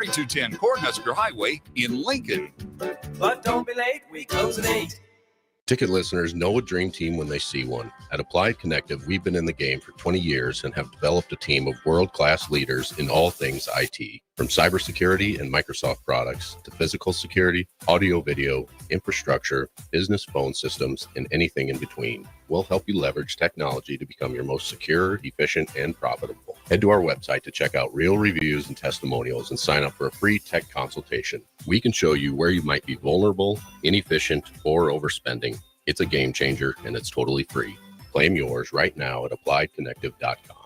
3210 Cornhusker Highway in Lincoln. But don't be late, we close at 8. Ticket listeners know a dream team when they see one. At Applied Connective, we've been in the game for 20 years and have developed a team of world-class leaders in all things IT. From cybersecurity and Microsoft products to physical security, audio-video, infrastructure, business phone systems, and anything in between. We'll help you leverage technology to become your most secure, efficient, and profitable. Head to our website to check out real reviews and testimonials and sign up for a free tech consultation. We can show you where you might be vulnerable, inefficient, or overspending. It's a game changer, and it's totally free. Claim yours right now at appliedconnective.com.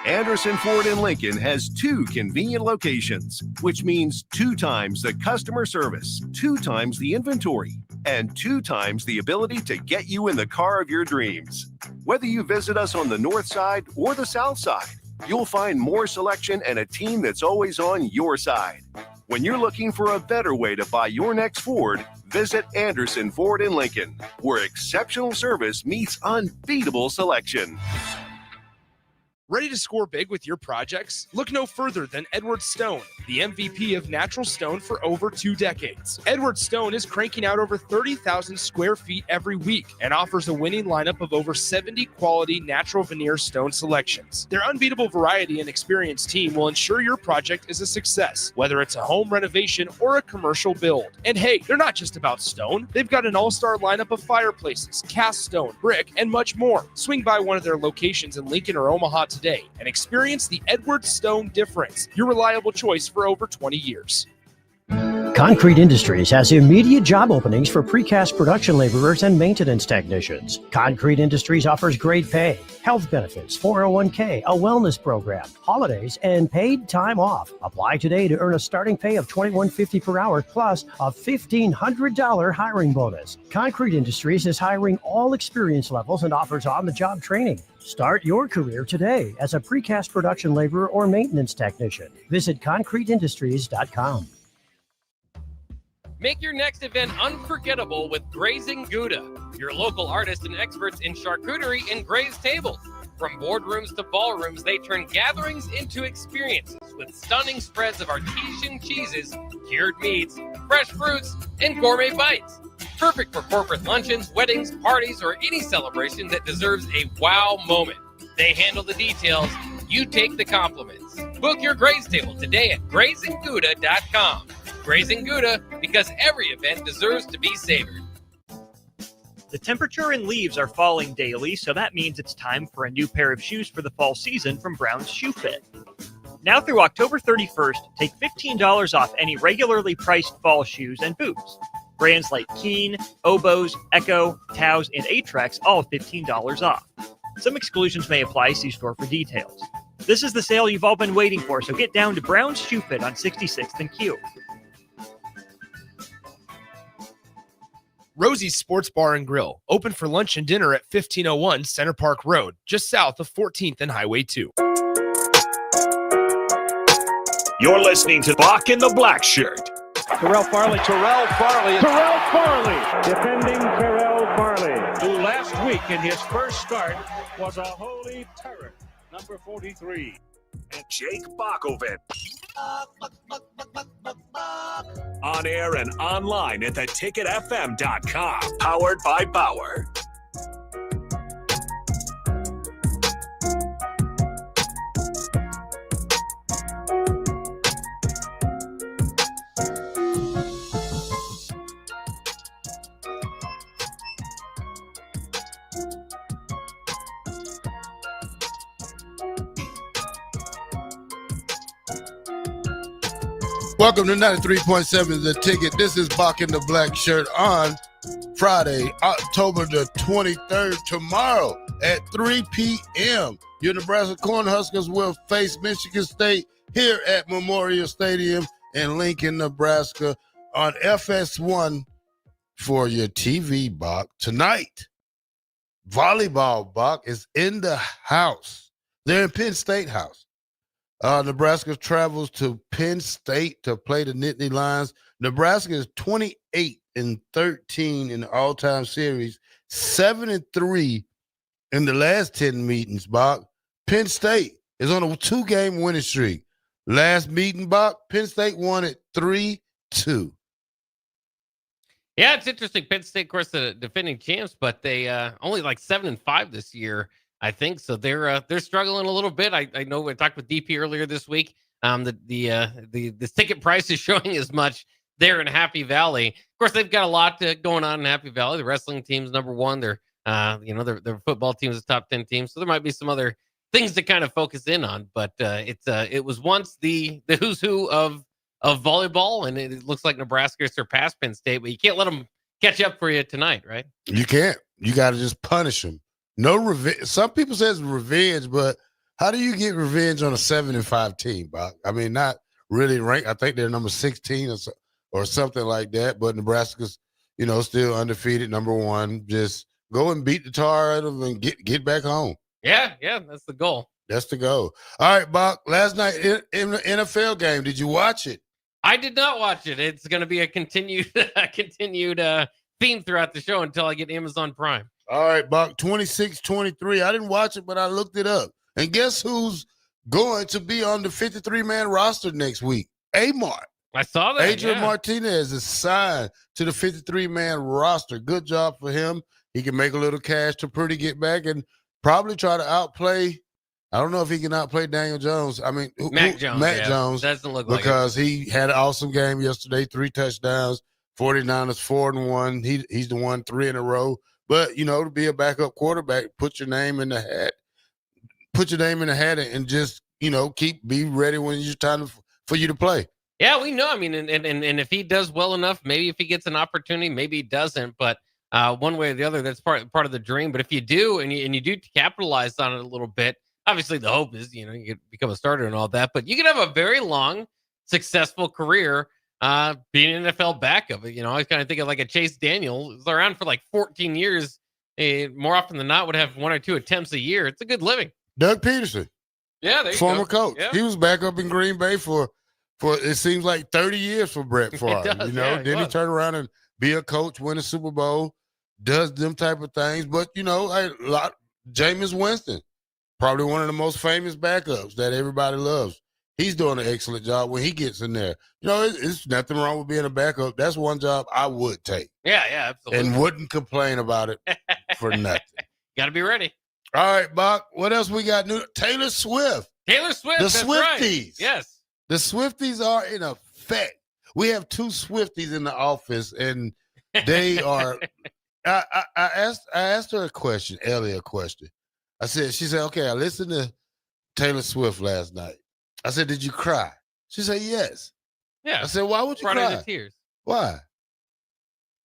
Anderson Ford in Lincoln has 2 convenient locations, which means 2 times the customer service, 2 times the inventory, and 2 times the ability to get you in the car of your dreams. Whether you visit us on the north side or the south side, you'll find more selection and a team that's always on your side. When you're looking for a better way to buy your next Ford, visit Anderson Ford in Lincoln, where exceptional service meets unbeatable selection. Ready to score big with your projects? Look no further than Edward Stone, the MVP of natural stone for over 2 decades. Edward Stone is cranking out over 30,000 square feet every week and offers a winning lineup of over 70 quality natural veneer stone selections. Their unbeatable variety and experienced team will ensure your project is a success, whether it's a home renovation or a commercial build. And hey, they're not just about stone. They've got an all-star lineup of fireplaces, cast stone, brick, and much more. Swing by one of their locations in Lincoln or Omaha today and experience the Edward Stone difference, your reliable choice for over 20 years. Concrete Industries has immediate job openings for precast production laborers and maintenance technicians. Concrete Industries offers great pay, health benefits, 401k, a wellness program, holidays, and paid time off. Apply today to earn a starting pay of $21.50 per hour plus a $1,500 hiring bonus. Concrete Industries is hiring all experience levels and offers on-the-job training. Start your career today as a precast production laborer or maintenance technician. Visit concreteindustries.com. Make your next event unforgettable with Grazing Gouda, your local artists and experts in charcuterie and grazed tables. From boardrooms to ballrooms, they turn gatherings into experiences with stunning spreads of artesian cheeses, cured meats, fresh fruits, and gourmet bites. Perfect for corporate luncheons, weddings, parties, or any celebration that deserves a wow moment. They handle the details. You take the compliments. Book your graze table today at GrazingGouda.com. Grazing Gouda, because every event deserves to be savored. The temperature and leaves are falling daily, so that means it's time for a new pair of shoes for the fall season from Brown's Shoe Fit. Now through October 31st, take $15 off any regularly priced fall shoes and boots. Brands like Keen, Oboz, Echo, Taos, and Atrex all $15 off. Some exclusions may apply. See store for details. This is the sale you've all been waiting for, so get down to Brown's Shoe Fit on 66th and Q. Rosie's Sports Bar and Grill, open for lunch and dinner at 1501 Center Park Road, just south of 14th and Highway 2. You're listening to Bock the Blackshirt. Terrell Farley. Defending Terrell Farley, who last week in his first start was a holy terror. Number 43. And Jake Bockoven. On air and online at theticketfm.com. Powered by Bauer. Welcome to 93.7 The Ticket. This is Bock the Blackshirt on Friday, October the 23rd. Tomorrow at 3 p.m., your Nebraska Cornhuskers will face Michigan State here at Memorial Stadium in Lincoln, Nebraska on FS1 for your TV, Bock. Tonight, volleyball, Bock, is in the house. They're in Penn State House. Nebraska travels to Penn State to play the Nittany Lions. Nebraska is 28-13 in the all-time series, 7-3 in the last 10 meetings, Bock. Penn State is on a 2-game winning streak. Last meeting, Buck, Penn State won it 3-2. Yeah, it's interesting. Penn State, of course, the defending champs, but they only like 7-5 this year, I think. So they're struggling a little bit. I know I talked with DP earlier this week. The ticket price is showing as much there in Happy Valley. Of course, they've got a lot going on in Happy Valley. The wrestling team's number one. Their football team is a top 10 team. So there might be some other things to kind of focus in on. But it was once the who's who of volleyball, and it looks like Nebraska surpassed Penn State, but you can't let them catch up for you tonight, right? You can't. You got to just punish them. No revenge. Some people say it's revenge, but how do you get revenge on a 7-5 team, Bob? I mean, not really ranked. I think they're number 16 or something like that, but Nebraska's, still undefeated, number one. Just go and beat the tar out of them and get back home. Yeah, that's the goal. That's the goal. All right, Bob, last night in the NFL game, did you watch it? I did not watch it. It's going to be a continued theme throughout the show until I get Amazon Prime. All right, Buck, 26-23. I didn't watch it, but I looked it up. And guess who's going to be on the 53-man roster next week? Amart. I saw that. Adrian Martinez is signed to the 53-man roster. Good job for him. He can make a little cash to pretty get back and probably try to outplay. I don't know if he can outplay Daniel Jones. I mean, Matt Jones doesn't look because he had an awesome game yesterday, 3 touchdowns, 49ers 4-1. He's the one 3 in a row. But to be a backup quarterback, put your name in the hat. Put your name in the hat and just be ready when it's time for you to play. Yeah, we know. I mean, and if he does well enough, maybe if he gets an opportunity, maybe he doesn't. But one way or the other, that's part of the dream. But if you do and you do capitalize on it a little bit. Obviously, the hope is, you could become a starter and all that, but you can have a very long, successful career being an NFL backup. I kind of think of like a Chase Daniel, who's around for like 14 years. More often than not, would have 1 or 2 attempts a year. It's a good living. Doug Peterson, former coach. Yeah. He was back up in Green Bay for it seems like 30 years for Brett Favre. Then he turned around and be a coach, win a Super Bowl, does them type of things. But Jameis Winston. Probably one of the most famous backups that everybody loves. He's doing an excellent job when he gets in there. It's nothing wrong with being a backup. That's one job I would take. Yeah, absolutely. And wouldn't complain about it for nothing. Got to be ready. All right, Bach, what else we got new? Taylor Swift. The Swifties. Right. Yes. The Swifties are in effect. We have 2 Swifties in the office, and they are I asked her a question, Ellie a question. She said, okay, I listened to Taylor Swift last night. I said, did you cry? She said, yes. Yeah. I said, why would you cry? Tears. Why?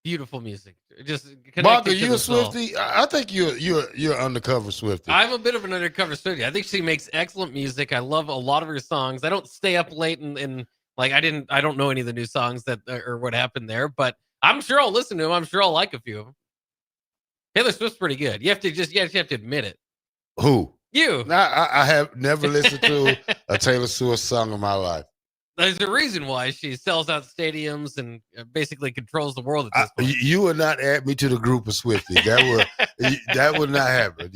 Beautiful music. Just Mark, are you a Swiftie? I think you're undercover Swiftie. I'm a bit of an undercover Swiftie. I think she makes excellent music. I love a lot of her songs. I don't stay up late and like I don't know any of the new songs that or what happened there, but I'm sure I'll listen to them. I'm sure I'll like a few of them. Taylor Swift's pretty good. You have to admit it. Who? You. I have never listened to a Taylor Swift song in my life. There's a reason why she sells out stadiums and basically controls the world at this point. You would not add me to the group of Swifties. That would not happen.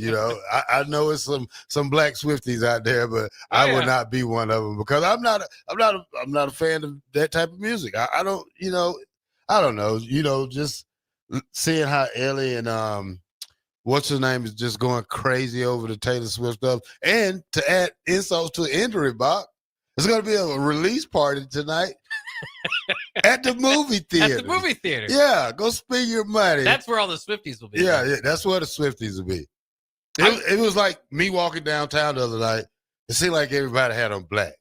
I know it's some black Swifties out there, but I would not be one of them because I'm not a fan of that type of music. I don't know. Just seeing how Ellie and what's her name is just going crazy over the Taylor Swift stuff. And to add insults to injury, Bob, there's going to be a release party tonight at the movie theater. At the movie theater. Yeah, go spend your money. That's where all the Swifties will be. Yeah, that's where the Swifties will be. It was like me walking downtown the other night. It seemed like everybody had on black.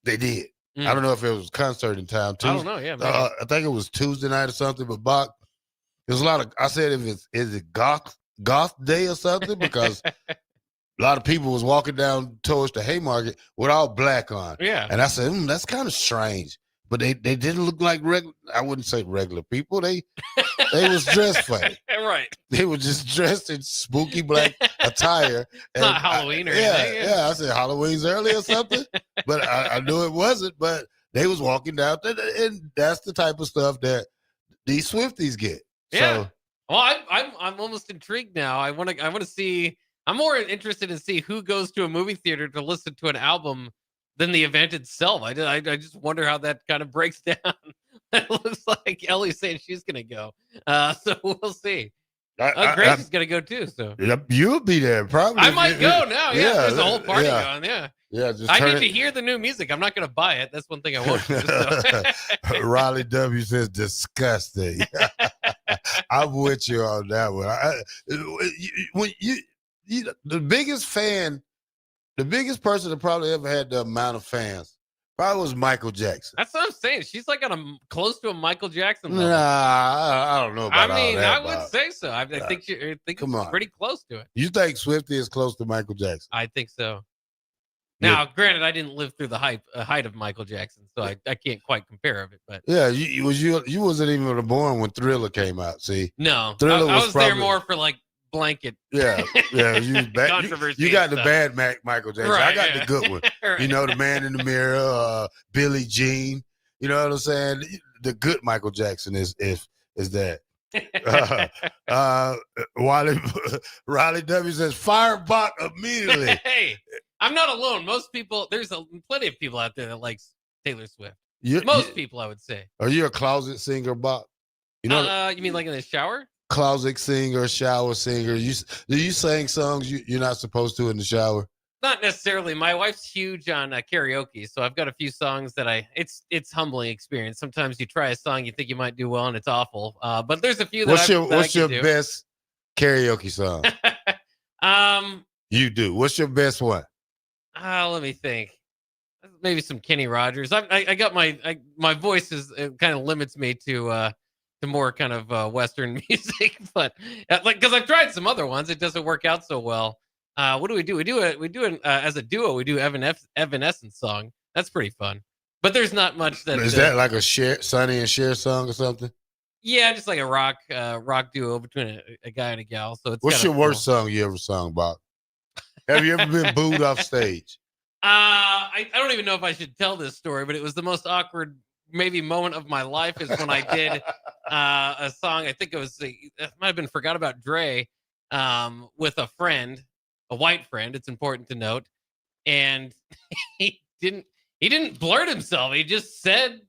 They did. I don't know if it was a concert in town too. I don't know. Yeah, I think it was Tuesday night or something. But Bach, there's a lot of. I said, is it goth day or something? Because a lot of people was walking down towards the Haymarket with all black on. Yeah, and I said, that's kind of strange. But they didn't look like regular. I wouldn't say regular people. They was dressed funny. Right. They were just dressed in spooky black attire. It's not Halloween or anything. Yeah. I said Halloween's early or something, but I knew it wasn't. But they was walking down, and that's the type of stuff that these Swifties get. Yeah. So, well, I'm almost intrigued now. I want to see. I'm more interested in see who goes to a movie theater to listen to an album than the event itself. I just wonder how that kind of breaks down. It looks like Ellie's saying she's going to go. So we'll see. Grace is going to go too. So you'll be there probably. I might go now. Yeah, there's a whole party going. Yeah. I need to hear the new music. I'm not going to buy it. That's one thing I want to. So. Riley W says disgusting. I'm with you on that one. When you the biggest fan, the biggest person that probably ever had the amount of fans probably was Michael Jackson. That's what I'm saying. She's like close to a Michael Jackson level. Nah, I don't know about all that. I would say so. I think it's pretty close to it. You think Swifty is close to Michael Jackson? I think so. Now, granted, I didn't live through the height of Michael Jackson, so I can't quite compare it. But yeah, you wasn't even born when Thriller came out. See, no, Thriller I was there more for like blanket. Yeah. Controversy. You got the bad Michael Jackson. Right, I got the good one. Right. You know, The Man in the Mirror, Billie Jean. You know what I'm saying? The good Michael Jackson is that. Riley W says fire Bock immediately. Hey, I'm not alone. Most people, there's plenty of people out there that likes Taylor Swift. Most people, I would say. Are you a closet singer, Bock? You know, you mean like in the shower? Closet singer, shower singer. Do you sing songs you're not supposed to in the shower? Not necessarily. My wife's huge on karaoke, so I've got a few songs that it's humbling experience. Sometimes you try a song you think you might do well, and it's awful. But there's a few that What's your best karaoke song? You do. What's your best one? Let me think. Maybe some Kenny Rogers. I got my voice kind of limits me to more kind of Western music, but because I've tried some other ones, it doesn't work out so well. What do? We do it as a duo. We do Evanescence song. That's pretty fun. But there's not much that is that like a Sonny and Cher song or something? Yeah, just like a rock duo between a guy and a gal. So it's what's your worst song you ever sung, Bob? Have you ever been booed off stage? I don't even know if I should tell this story, but it was the most awkward maybe moment of my life is when I did a song. I think it might have been Forgot About Dre with a friend, a white friend. It's important to note. And he didn't blurt himself. He just said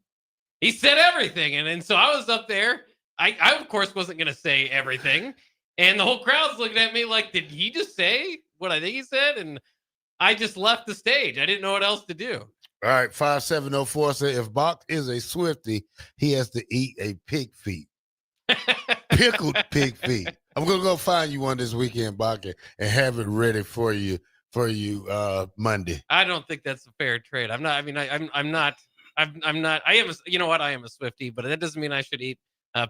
everything. And so I was up there. I of course wasn't going to say everything. And the whole crowd's looking at me like, did he just say what I think he said? And I just left the stage. I didn't know what else to do. All right, 5704 said if Bock is a Swiftie, he has to eat a pig feet. Pickled pig feet. I'm gonna go find you one this weekend, Bock, and have it ready for you Monday. I don't think that's a fair trade. I'm not. I mean, I'm not. I am. You know what? I am a Swiftie, but that doesn't mean I should eat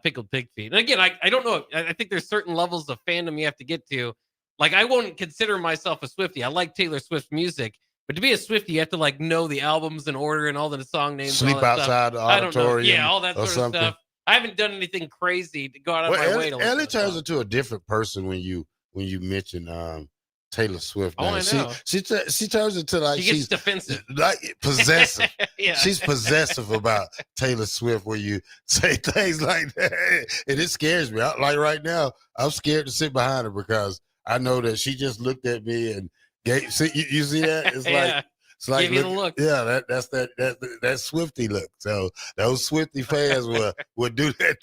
pickled pig feet. And again, I don't know. I think there's certain levels of fandom you have to get to. Like, I won't consider myself a Swiftie. I like Taylor Swift music, but to be a Swiftie, you have to like know the albums in order and all the song names. Sleep outside the auditorium. Yeah, all that sort of stuff. I haven't done anything crazy to go out of my way to. Ellie turns into a different person when you mention Taylor Swift. Oh, I know. She turns into like she gets defensive, like possessive. Yeah. She's possessive about Taylor Swift when you say things like that, and it scares me. Like right now, I'm scared to sit behind her because I know that she just looked at me and gave. See, you see that? It's like it's like give you the look. Yeah, that's that Swiftie look. So those Swiftie fans would do that.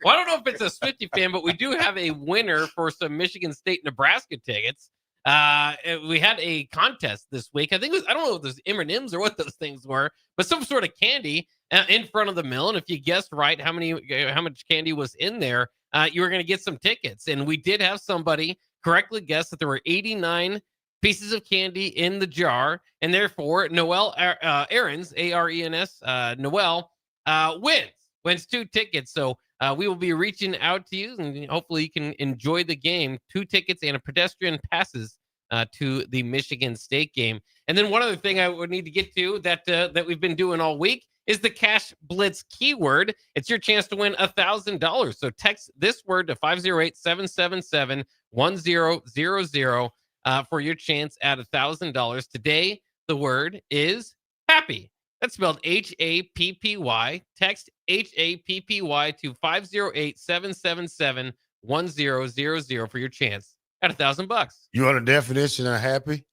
Well, I don't know if it's a Swiftie fan, but we do have a winner for some Michigan State Nebraska tickets. We had a contest this week. I think I don't know if it was M&Ms or what those things were, but some sort of candy in front of the mill. And if you guessed right how much candy was in there, you were going to get some tickets. And we did have somebody correctly guess that there were 89 pieces of candy in the jar, and therefore Noel Aarons, Arens, Noel wins 2 tickets. So we will be reaching out to you, and hopefully you can enjoy the game. 2 tickets and a pedestrian passes to the Michigan State game. And then one other thing I would need to get to that we've been doing all week is the Cash Blitz keyword. It's your chance to win $1,000. So text this word to 508-777-1000 for your chance at $1,000. Today, the word is happy. That's spelled HAPPY. Text HAPPY to 508-777-1000 for your chance at $1,000. You want a definition of happy?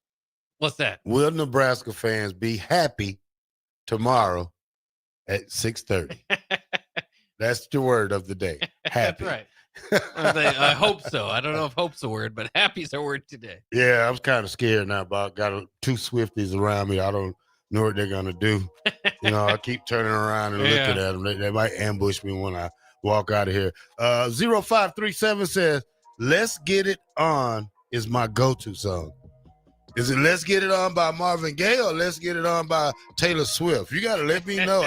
What's that? Will Nebraska fans be happy tomorrow at 6:30? That's the word of the day. Happy. That's right. I hope so. I don't know if hope's a word, but happy's a word today. Yeah, I was kind of scared now about two Swifties around me. I don't know what they're going to do. I keep turning around and looking at them. They might ambush me when I walk out of here. 0537 says, "Let's Get It On" is my go-to song. Is it "Let's Get It On" by Marvin Gaye or "Let's Get It On" by Taylor Swift? You got to let me know.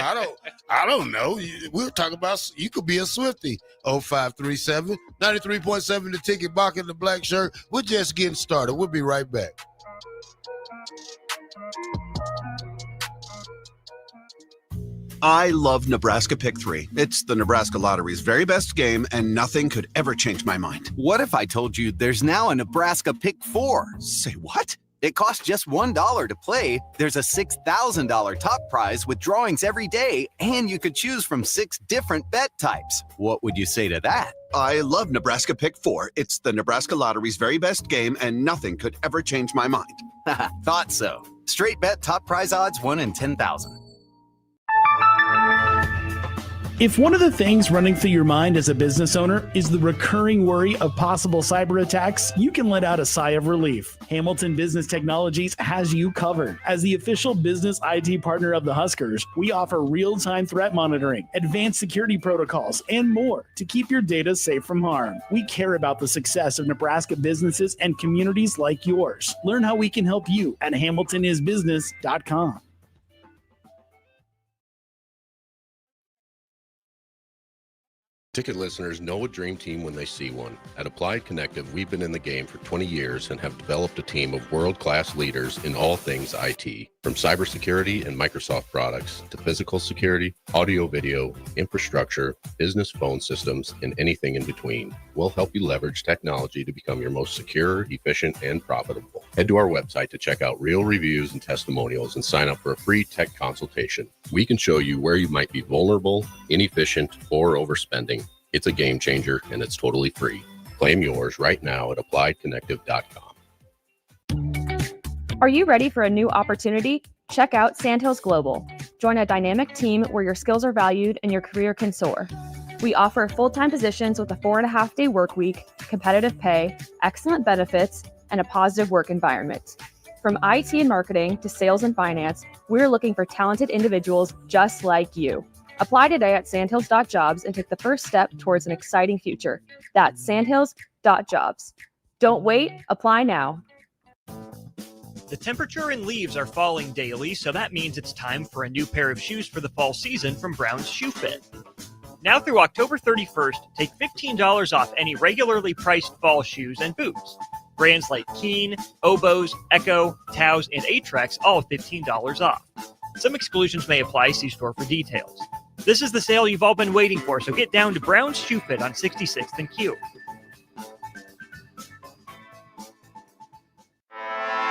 I don't know. We'll talk about, you could be a Swiftie. 0537 93.7 The Ticket, Bock The Blackshirt. We're just getting started. We'll be right back. I love Nebraska Pick 3. It's the Nebraska Lottery's very best game, and nothing could ever change my mind. What if I told you there's now a Nebraska Pick 4? Say what? It costs just $1 to play. There's a $6,000 top prize with drawings every day, and you could choose from 6 different bet types. What would you say to that? I love Nebraska Pick 4. It's the Nebraska Lottery's very best game, and nothing could ever change my mind. Thought so. Straight bet top prize odds 1 in 10,000. If one of the things running through your mind as a business owner is the recurring worry of possible cyber attacks, you can let out a sigh of relief. Hamilton Business Technologies has you covered. As the official business IT partner of the Huskers, we offer real-time threat monitoring, advanced security protocols, and more to keep your data safe from harm. We care about the success of Nebraska businesses and communities like yours. Learn how we can help you at hamiltonisbusiness.com. Ticket listeners know a dream team when they see one. At Applied Connective, we've been in the game for 20 years and have developed a team of world-class leaders in all things IT, from cybersecurity and Microsoft products to physical security, audio-video, infrastructure, business phone systems, and anything in between. We'll help you leverage technology to become your most secure, efficient, and profitable. Head to our website to check out real reviews and testimonials and sign up for a free tech consultation. We can show you where you might be vulnerable, inefficient, or overspending. It's a game changer, and it's totally free. Claim yours right now at appliedconnective.com. Are you ready for a new opportunity? Check out Sandhills Global. Join a dynamic team where your skills are valued and your career can soar. We offer full-time positions with a 4.5-day work week, competitive pay, excellent benefits, and a positive work environment. From IT and marketing to sales and finance, we're looking for talented individuals just like you. Apply today at sandhills.jobs and take the first step towards an exciting future. That's sandhills.jobs. Don't wait, apply now. The temperature and leaves are falling daily, so that means it's time for a new pair of shoes for the fall season from Brown's Shoe Fit. Now through October 31st, take $15 off any regularly priced fall shoes and boots. Brands like Keen, Oboz, Echo, Taos, and Atrex all $15 off. Some exclusions may apply. See store for details. This is the sale you've all been waiting for, so get down to Brown's Shoe Fit on 66th and Q.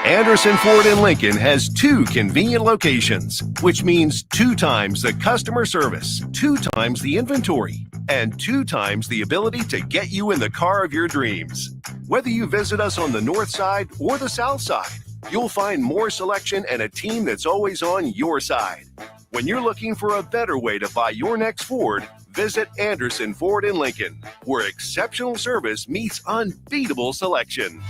Anderson Ford in Lincoln has 2 convenient locations, which means 2 times the customer service, 2 times the inventory, and 2 times the ability to get you in the car of your dreams. Whether you visit us on the north side or the south side, you'll find more selection and a team that's always on your side. When you're looking for a better way to buy your next Ford, visit Anderson Ford in Lincoln, where exceptional service meets unbeatable selection.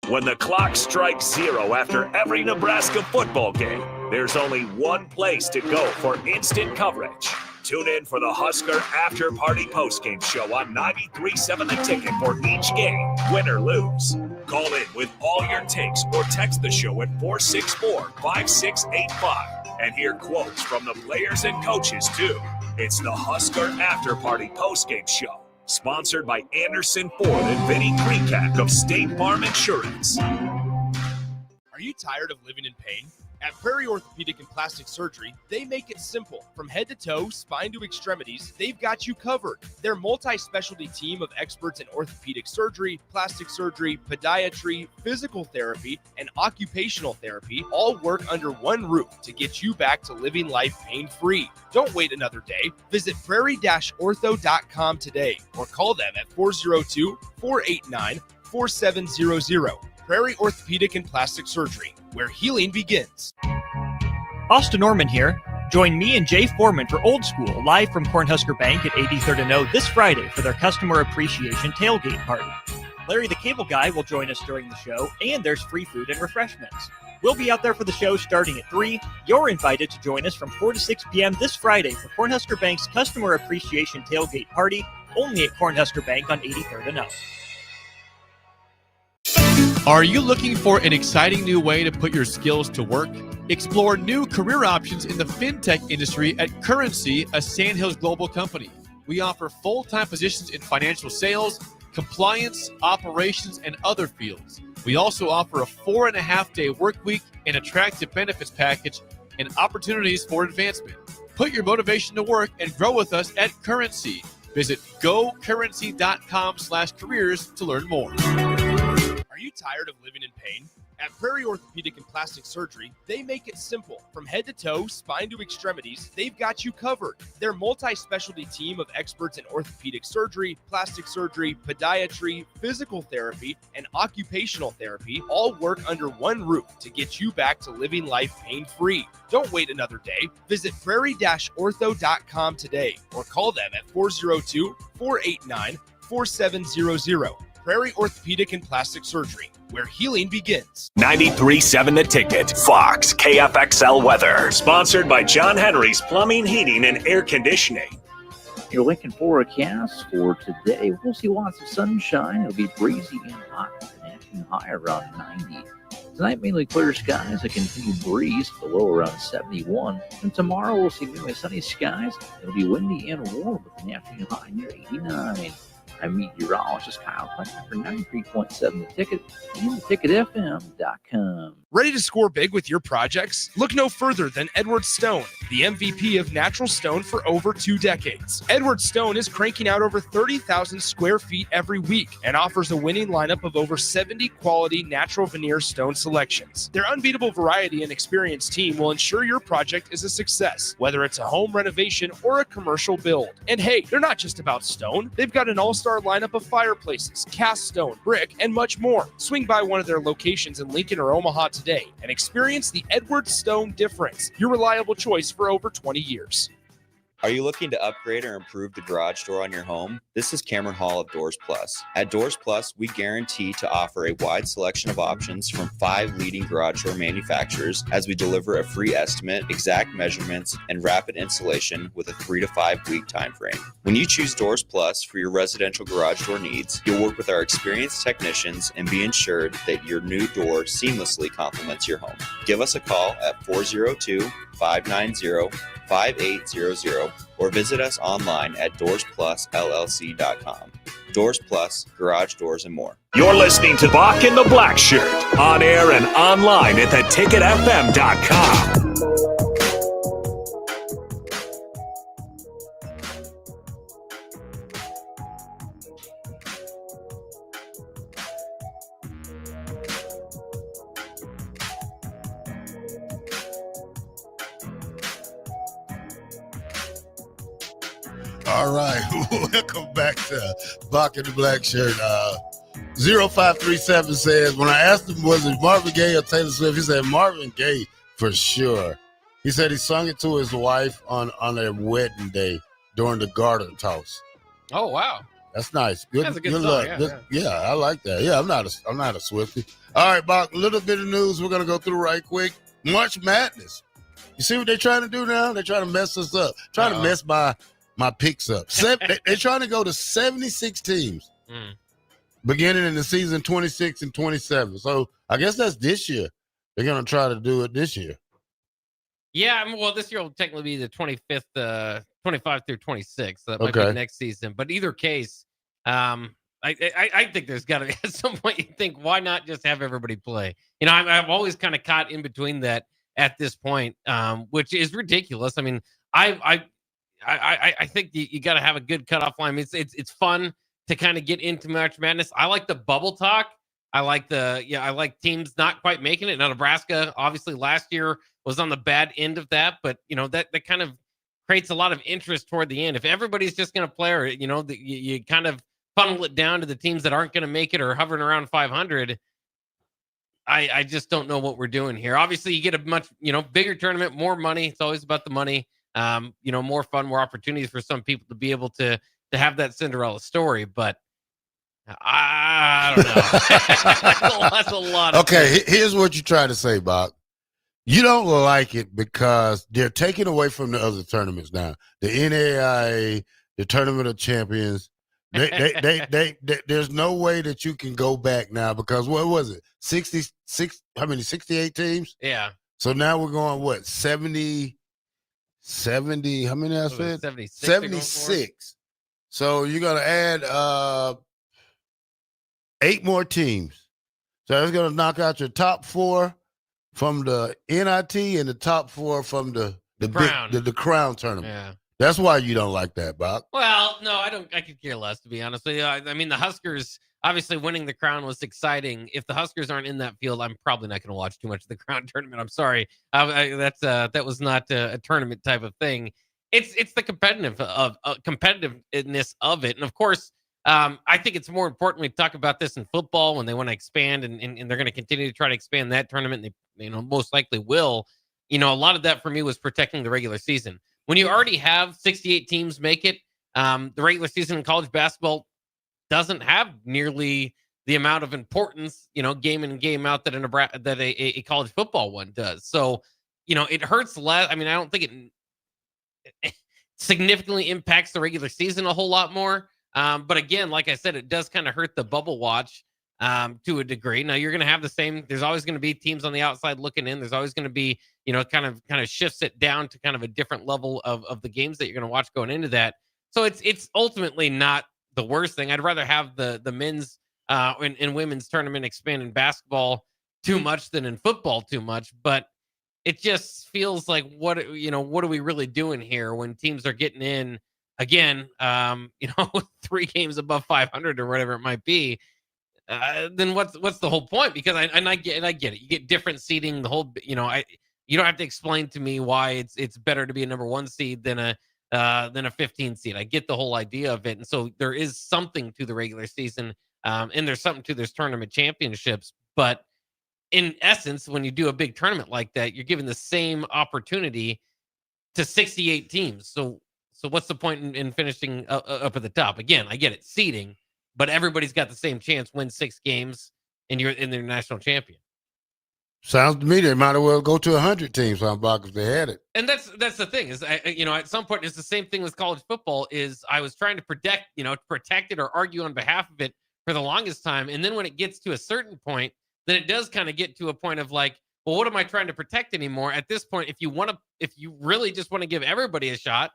When the clock strikes 0 after every Nebraska football game, there's only one place to go for instant coverage. Tune in for the Husker After Party Postgame Show on 93.7 The Ticket for each game, win or lose. Call in with all your takes or text the show at 464-5685 and hear quotes from the players and coaches too. It's the Husker After Party Postgame Show, sponsored by Anderson Ford and Vinny Kreekak of State Farm Insurance. Are you tired of living in pain? At Prairie Orthopedic and Plastic Surgery, they make it simple. From head to toe, spine to extremities, they've got you covered. Their multi-specialty team of experts in orthopedic surgery, plastic surgery, podiatry, physical therapy, and occupational therapy all work under one roof to get you back to living life pain-free. Don't wait another day. Visit prairie-ortho.com today or call them at 402-489-4700. Prairie Orthopedic and Plastic Surgery, where healing begins. Austin Norman here. Join me and Jay Foreman for Old School, live from Cornhusker Bank at 83rd and O this Friday for their Customer Appreciation Tailgate Party. Larry the Cable Guy will join us during the show, and there's free food and refreshments. We'll be out there for the show starting at 3. You're invited to join us from 4 to 6 p.m. this Friday for Cornhusker Bank's Customer Appreciation Tailgate Party, only at Cornhusker Bank on 83rd and O. Are you looking for an exciting new way to put your skills to work? Explore new career options in the fintech industry at Currency, a Sandhills global company. We offer full-time positions in financial sales, compliance, operations, and other fields. We also offer a 4.5-day work week, an attractive benefits package, and opportunities for advancement. Put your motivation to work and grow with us at Currency. Visit gocurrency.com/careers to learn more. Are you tired of living in pain? At Prairie Orthopedic and Plastic Surgery, they make it simple. From head to toe, spine to extremities, they've got you covered. Their multi-specialty team of experts in orthopedic surgery, plastic surgery, podiatry, physical therapy, and occupational therapy all work under one roof to get you back to living life pain-free. Don't wait another day. Visit prairie-ortho.com today or call them at 402-489-4700. Prairie Orthopedic and Plastic Surgery, where healing begins. 93.7 The Ticket, Fox, KFXL weather. Sponsored by John Henry's Plumbing, Heating, and Air Conditioning. Your Lincoln forecast for today, we'll see lots of sunshine. It'll be breezy and hot with an afternoon high around 90. Tonight, mainly clear skies, a continued breeze, the low around 71. And tomorrow, we'll see mainly sunny skies. It'll be windy and warm with an afternoon high near 89. I'm meteorologist Kyle Klein for 93.7 The Ticket and theticketfm.com. Ready to score big with your projects? Look no further than Edward Stone, the MVP of natural stone for over 2 decades. Edward Stone is cranking out over 30,000 square feet every week and offers a winning lineup of over 70 quality natural veneer stone selections. Their unbeatable variety and experienced team will ensure your project is a success, whether it's a home renovation or a commercial build. And hey, they're not just about stone. They've got an all-star lineup of fireplaces, cast stone, brick, and much more. Swing by one of their locations in Lincoln or Omaha today and experience the Edward Stone difference, your reliable choice for over 20 years. Are you looking to upgrade or improve the garage door on your home? This is Cameron Hall of Doors Plus. At Doors Plus, we guarantee to offer a wide selection of options from 5 leading garage door manufacturers as we deliver a free estimate, exact measurements, and rapid installation with a 3 to 5 week time frame. When you choose Doors Plus for your residential garage door needs, you'll work with our experienced technicians and be ensured that your new door seamlessly complements your home. Give us a call at 402-590-5800 or visit us online at DoorsPlusLLC.com. Doors Plus, garage doors, and more. You're listening to Bock the Blackshirt, on air and online at theticketfm.com. All right, welcome back to Bock the Blackshirt. 0537 says, when I asked him, was it Marvin Gaye or Taylor Swift, he said Marvin Gaye for sure. He said he sung it to his wife on their wedding day during the garden toss. Oh, wow. That's nice. Good, That's a good good song, luck. yeah. Yeah, I like that. Yeah, I'm not a Swiftie. All right, Bock, a little bit of news we're going to go through right quick. March Madness. You see what they're trying to do now? They're trying to mess us up. Trying to mess my picks up. They're trying to go to 76 teams beginning in the season 26 and 27. So I guess that's this year. They're going to try to do it this year. Yeah, well, this year will technically be the 25th, 25 through 26. So that might be next season. But either case, I think there's got to be at some point you think, why not just have everybody play? You know, I've always kind of caught in between that at this point, which is ridiculous. I mean, I think you got to have a good cutoff line. I mean, it's fun to kind of get into March Madness. I like the bubble talk. I like teams not quite making it. Now, Nebraska, obviously, last year was on the bad end of that, but you know that kind of creates a lot of interest toward the end. If everybody's just going to play, or you know, you kind of funnel it down to the teams that aren't going to make it or hovering around 500. I just don't know what we're doing here. Obviously, you get a much, bigger tournament, more money. It's always about the money. More fun, more opportunities for some people to be able to have that Cinderella story. But I don't know. That's a lot. Okay, here's what you try to say, Bob. You don't like it because they're taking away from the other tournaments now. The NAIA, the Tournament of Champions. There's no way that you can go back now because what was it? 68 teams? Yeah. So now we're going, what, 70, how many I said? 76. So you're going to add 8 more teams. So that's going to knock out your top 4 from the NIT and the top 4 from the Crown. The Crown tournament. Yeah. That's why you don't like that, Bob. Well, no, I don't. I could care less, to be honest with you. I mean, the Huskers, obviously winning the Crown was exciting. If the Huskers aren't in that field, I'm probably not going to watch too much of the Crown tournament. I'm sorry. That was not a tournament type of thing. It's the competitiveness of it. And of course, I think it's more important we talk about this in football when they want to expand and they're going to continue to try to expand that tournament. And they most likely will. A lot of that for me was protecting the regular season. When you already have 68 teams make it, the regular season in college basketball doesn't have nearly the amount of importance, game in and game out that a college football one does. So, it hurts less. I mean, I don't think it significantly impacts the regular season a whole lot more. But again, like I said, it does kind of hurt the bubble watch to a degree. Now you're going to have the same. There's always going to be teams on the outside looking in. There's always going to be, kind of shifts it down to kind of a different level of the games that you're going to watch going into that. So it's ultimately not the worst thing. I'd rather have the men's and women's tournament expand in basketball too much than in football too much. But it just feels like what are we really doing here when teams are getting in again? 3 games above 500 or whatever it might be. Then what's the whole point? Because I get it. You get different seeding. The whole you don't have to explain to me why it's better to be a number 1 seed than a 15 seed. I get the whole idea of it, and so there is something to the regular season, and there's something to this tournament championships. But in essence, when you do a big tournament like that, you're given the same opportunity to 68 teams. So what's the point in finishing up at the top? Again, I get it, seeding. But everybody's got the same chance, win 6 games, and you're in their national champion. Sounds to me they might as well go to 100 teams on Bock if they had it. And that's the thing is, at some point, it's the same thing with college football. Is I was trying to protect it or argue on behalf of it for the longest time, and then when it gets to a certain point, then it does kind of get to a point of like, well, what am I trying to protect anymore? At this point, if you really just want to give everybody a shot.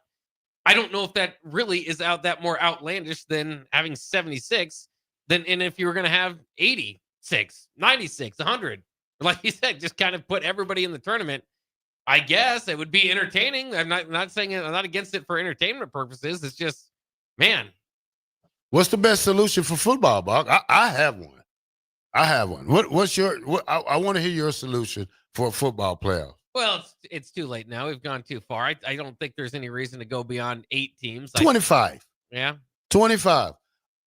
I don't know if that really is that more outlandish than having 76 and if you were going to have 86, 96, 100, like you said, just kind of put everybody in the tournament. I guess it would be entertaining. I'm not saying I'm not against it for entertainment purposes. It's just, man. What's the best solution for football, Bock? I have one. What's your, I want to hear your solution for a football playoff. Well, it's too late now. We've gone too far. I don't think there's any reason to go beyond 8 teams. 25. Yeah. 25.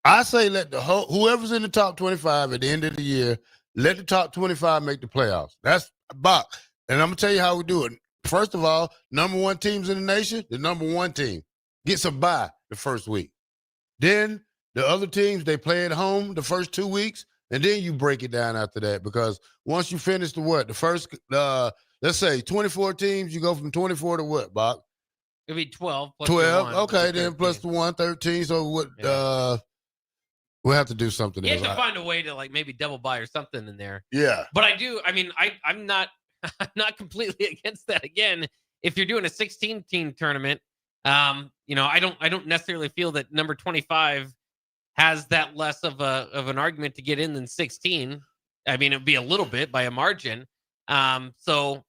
I say let whoever's in the top 25 at the end of the year, let the top 25 make the playoffs. That's Bock. And I'm going to tell you how we do it. First of all, number 1 teams in the nation, the number 1 team gets a bye the first week. Then the other teams, they play at home the first 2 weeks, and then you break it down after that because once you finish the first let's say 24 teams, you go from 24 to what, Bock? It'd be 12. Plus 12. 1, okay, then plus the 1, 13. So what? Yeah. We'll have to do something. You have to find a way to maybe double buy or something in there. Yeah. But I do. I mean, I'm not completely against that. Again, if you're doing a 16-team tournament, I don't necessarily feel that number 25 has that less of an argument to get in than 16. I mean, it'd be a little bit by a margin. So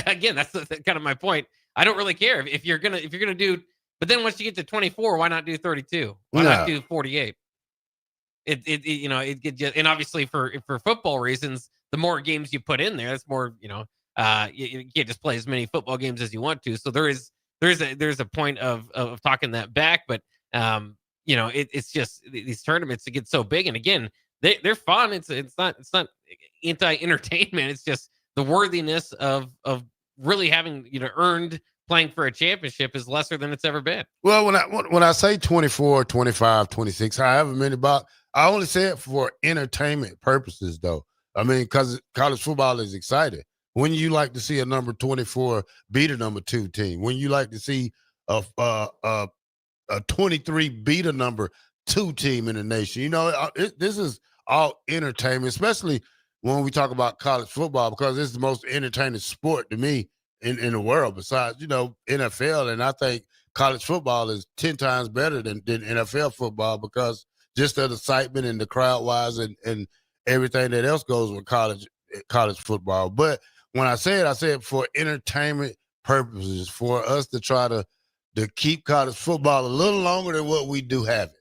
again, that's kind of my point. I don't really care if you're gonna do, but then once you get to 24, why not do 32? Why not do 48? It just, and obviously for football reasons, the more games you put in there, that's more, you can't just play as many football games as you want to. So there's a point of talking that back, but it's just these tournaments, it get so big. And again, they're fun. It's not anti-entertainment. It's just the worthiness of really having earned playing for a championship is lesser than it's ever been. Well, when I say 24, 25, 26, however many, Bob, I only say it for entertainment purposes, though. I mean, because college football is exciting. When you like to see a number 24 beat a number 2 team, when you like to see a 23 beat a number 2 team in the nation, this is all entertainment, especially when we talk about college football, because it's the most entertaining sport to me in the world besides, NFL. And I think college football is 10 times better than NFL football because just of the excitement and the crowd wise and everything that else goes with college football. But when I say it for entertainment purposes, for us to try to keep college football a little longer than what we do have it.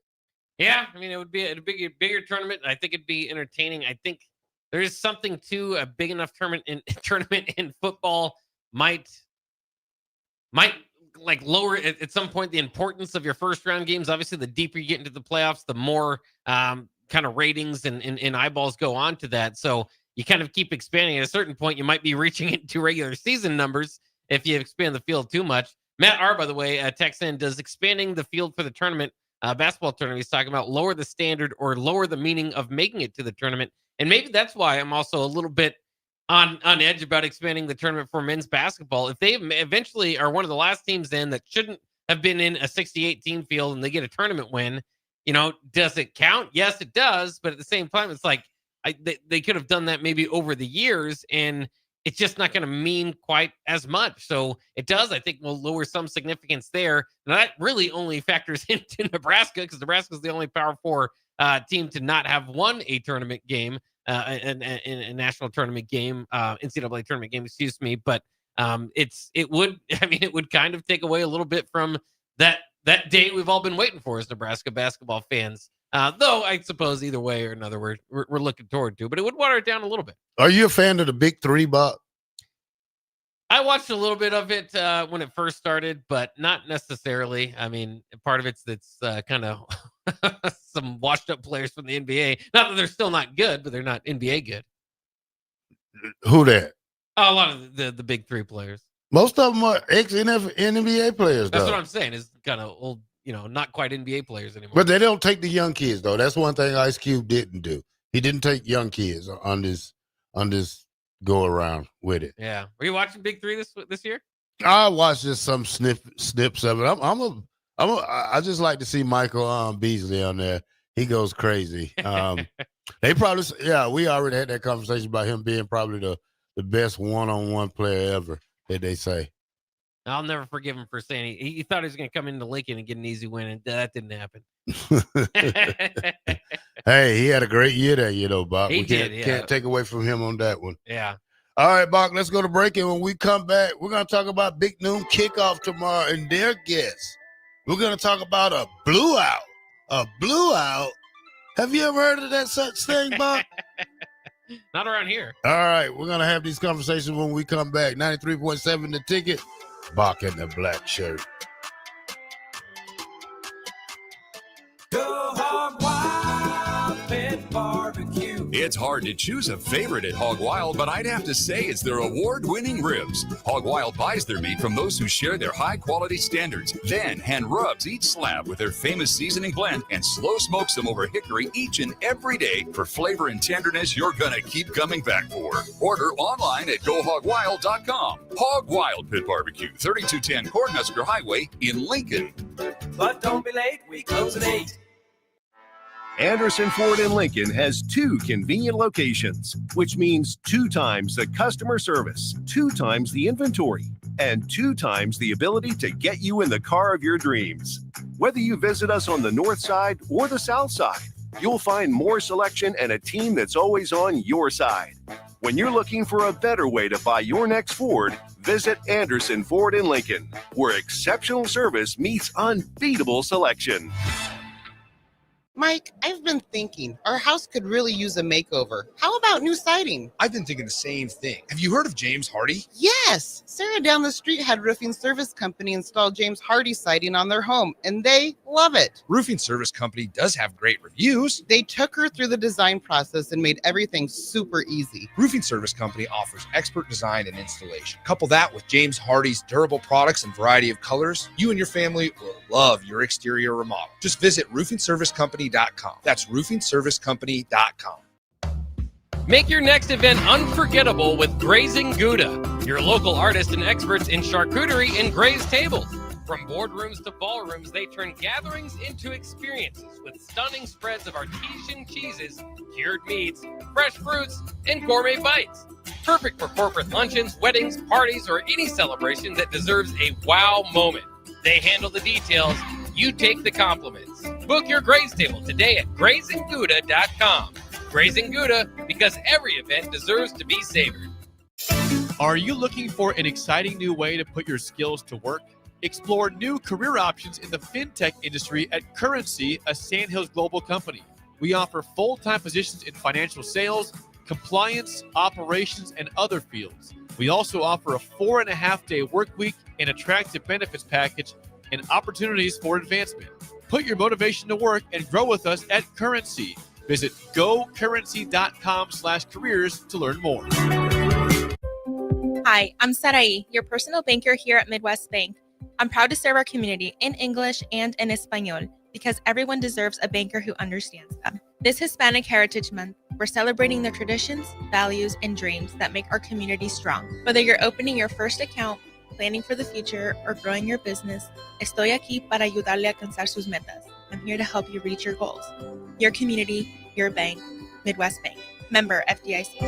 Yeah, I mean, it would be a bigger tournament. I think it'd be entertaining. I think there is something to a big enough tournament in football might like lower at some point the importance of your first round games. Obviously, the deeper you get into the playoffs, the more kind of ratings and eyeballs go on to that. So you kind of keep expanding. At a certain point, you might be reaching into regular season numbers if you expand the field too much. Matt R, by the way, texts in, does expanding the field for the tournament, basketball tournament, he's talking about lower the standard or lower the meaning of making it to the tournament. And maybe that's why I'm also a little bit on edge about expanding the tournament for men's basketball. If they eventually are one of the last teams in that shouldn't have been in a 68-team field and they get a tournament win, does it count? Yes, it does. But at the same time, it's like they could have done that maybe over the years, and it's just not going to mean quite as much. So it does, I think, will lower some significance there. Now, that really only factors into Nebraska because Nebraska is the only Power 4 team to not have won a tournament game, a national tournament game, NCAA tournament game, excuse me. But it would kind of take away a little bit from that day we've all been waiting for as Nebraska basketball fans. Though I suppose either way or another, we're looking forward to, but it would water it down a little bit. Are you a fan of the Big Three, Bob? I watched a little bit of it when it first started, but not necessarily. I mean, part of it's kind of some washed up players from the NBA. Not that they're still not good, but they're not NBA good. Who that? A lot of the Big Three players. Most of them are ex-NBA players, though. That's what I'm saying. Is kind of old, not quite NBA players anymore. But they don't take the young kids, though. That's one thing Ice Cube didn't do. He didn't take young kids on this go around with it. Yeah. Were you watching Big Three this year? I watched just some snips of it. I just like to see Michael Beasley on there. He goes crazy. They probably, we already had that conversation about him being probably the best one-on-one player ever, that they say. I'll never forgive him for saying he thought he was going to come into Lincoln and get an easy win, and that didn't happen. Hey, he had a great year that Bob. We can't take away from him on that one. Yeah. All right, Bob, let's go to break. And when we come back, we're going to talk about Big Noon Kickoff tomorrow and their guests. We're going to talk about a blue out. A blue out? Have you ever heard of that such thing, Bob? Not around here. All right, we're going to have these conversations when we come back. 93.7 The Ticket. Bock the Blackshirt. Go Hog Wild Pit Barbecue. It's hard to choose a favorite at Hog Wild, but I'd have to say it's their award-winning ribs. Hog Wild buys their meat from those who share their high-quality standards, then hand rubs each slab with their famous seasoning blend and slow smokes them over hickory each and every day for flavor and tenderness you're gonna keep coming back for. Order online at GoHogWild.com. Hog Wild Pit Barbecue, 3210 Cornhusker Highway in Lincoln. But don't be late, we close at 8. Anderson Ford in Lincoln has 2 convenient locations, which means 2 times the customer service, 2 times the inventory, and 2 times the ability to get you in the car of your dreams. Whether you visit us on the north side or the south side, you'll find more selection and a team that's always on your side. When you're looking for a better way to buy your next Ford, visit Anderson Ford in Lincoln, where exceptional service meets unbeatable selection. Mike, I've been thinking our house could really use a makeover. How about new siding? I've been thinking the same thing. Have you heard of James Hardy? Yes! Sarah down the street had Roofing Service Company install James Hardy siding on their home, and they love it. Roofing Service Company does have great reviews. They took her through the design process and made everything super easy. Roofing Service Company offers expert design and installation. Couple that with James Hardy's durable products and variety of colors, you and your family will love your exterior remodel. Just visit roofingservicecompany.com. That's roofingservicecompany.com. Make your next event unforgettable with Grazing Gouda, your local artists and experts in charcuterie and grazed tables. From boardrooms to ballrooms, they turn gatherings into experiences with stunning spreads of artesian cheeses, cured meats, fresh fruits, and gourmet bites. Perfect for corporate luncheons, weddings, parties, or any celebration that deserves a wow moment. They handle the details. You take the compliments. Book your graze table today at grazinggouda.com. Grazing Gouda, because every event deserves to be savored. Are you looking for an exciting new way to put your skills to work? Explore new career options in the fintech industry at Currency, a Sandhills Global company. We offer full-time positions in financial sales, compliance, operations, and other fields. We also offer a 4.5-day work week, an attractive benefits package, and opportunities for advancement. Put your motivation to work and grow with us at Currency. Visit gocurrency.com/careers to learn more. Hi, I'm Sarai, your personal banker here at Midwest Bank. I'm proud to serve our community in English and in Espanol because everyone deserves a banker who understands them. This Hispanic Heritage Month, we're celebrating the traditions, values, and dreams that make our community strong. Whether you're opening your first account, planning for the future, or growing your business, estoy aquí para ayudarle a alcanzar sus metas. I'm here to help you reach your goals. Your community, your bank, Midwest Bank. Member FDIC.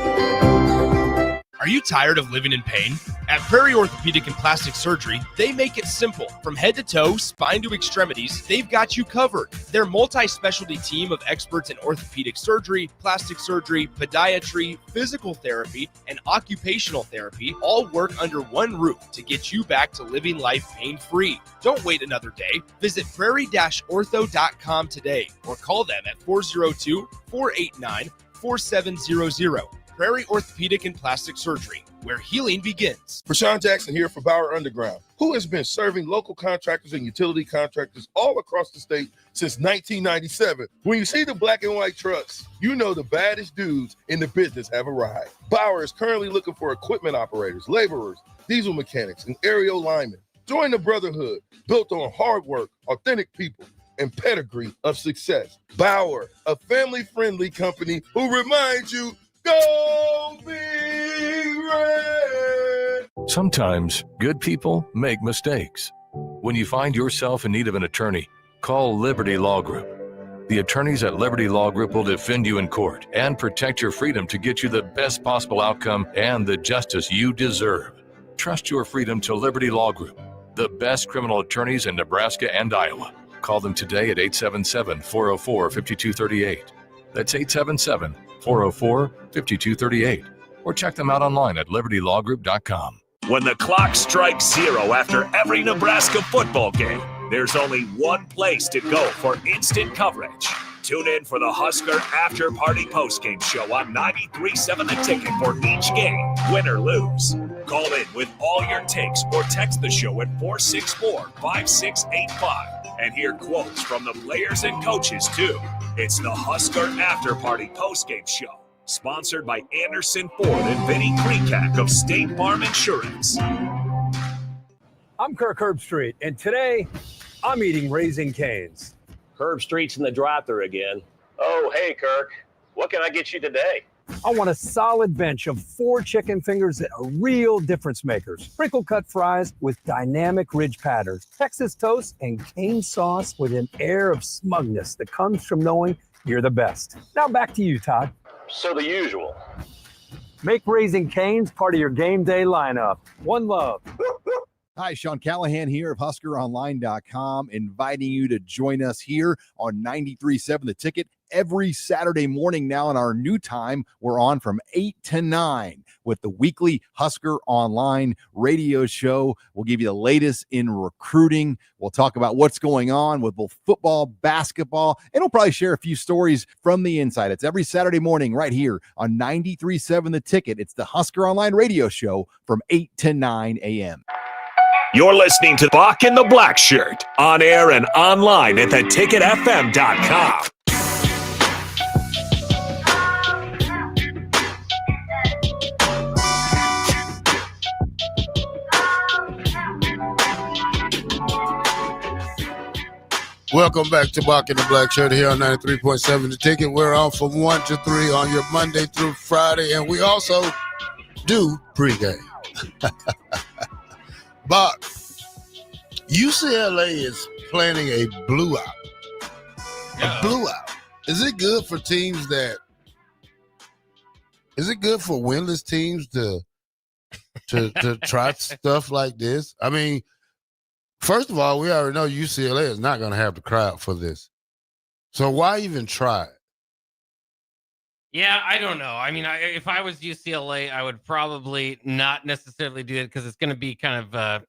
Are you tired of living in pain? At Prairie Orthopedic and Plastic Surgery, they make it simple. From head to toe, spine to extremities, they've got you covered. Their multi-specialty team of experts in orthopedic surgery, plastic surgery, podiatry, physical therapy, and occupational therapy all work under one roof to get you back to living life pain-free. Don't wait another day. Visit prairie-ortho.com today or call them at 402-489-4700. Prairie Orthopedic and Plastic Surgery, where healing begins. Rashawn Jackson here for Bauer Underground, who has been serving local contractors and utility contractors all across the state since 1997. When you see the black and white trucks, you know the baddest dudes in the business have arrived. Bauer is currently looking for equipment operators, laborers, diesel mechanics, and aerial linemen. Join the brotherhood built on hard work, authentic people, and pedigree of success. Bauer, a family-friendly company who reminds you, go Big Red! Sometimes good people make mistakes. When you find yourself in need of an attorney, call Liberty Law Group. The attorneys at Liberty Law Group will defend you in court and protect your freedom to get you the best possible outcome and the justice you deserve. Trust your freedom to Liberty Law Group, the best criminal attorneys in Nebraska and Iowa. Call them today at 877-404-5238. That's 877-404-5238. Or check them out online at libertylawgroup.com. When the clock strikes zero after every Nebraska football game, there's only one place to go for instant coverage. Tune in for the Husker After Party Postgame Show on 93.7 The Ticket for each game, win or lose. Call in with all your takes or text the show at 464-5685 and hear quotes from the players and coaches, too. It's the Husker After Party Postgame Show, sponsored by Anderson Ford and Vinny Krikak of State Farm Insurance. I'm Kirk Herbstreit, and today I'm eating Raising Cane's. Herbstreit's in the drive-thru again. Oh, hey, Kirk. What can I get you today? I want a solid bench of 4 chicken fingers that are real difference makers. Sprinkle cut fries with dynamic ridge patterns, Texas toast, and cane sauce with an air of smugness that comes from knowing you're the best. Now back to you, Todd. So the usual. Make Raising Cane's part of your game day lineup. One love. Hi, Sean Callahan here of HuskerOnline.com, inviting you to join us here on 93.7 The Ticket every Saturday morning now in our new time. We're on from 8 to 9 with the weekly Husker Online radio show. We'll give you the latest in recruiting. We'll talk about what's going on with both football, basketball, and we'll probably share a few stories from the inside. It's every Saturday morning right here on 93.7 The Ticket. It's the Husker Online radio show from 8 to 9 a.m. You're listening to Bock and the Blackshirt on air and online at theticketfm.com. Welcome back to Bock and the Blackshirt here on 93.7 The Ticket. We're on from 1 to 3 on your Monday through Friday, and we also do pregame. But UCLA is planning a blowout. A blowout. Is it good for teams that? Is it good for winless teams to try stuff like this? I mean, first of all, we already know UCLA is not going to have the crowd for this. So why even try it? Yeah, I don't know. I mean, if I was UCLA, I would probably not necessarily do it because it's going to be kind of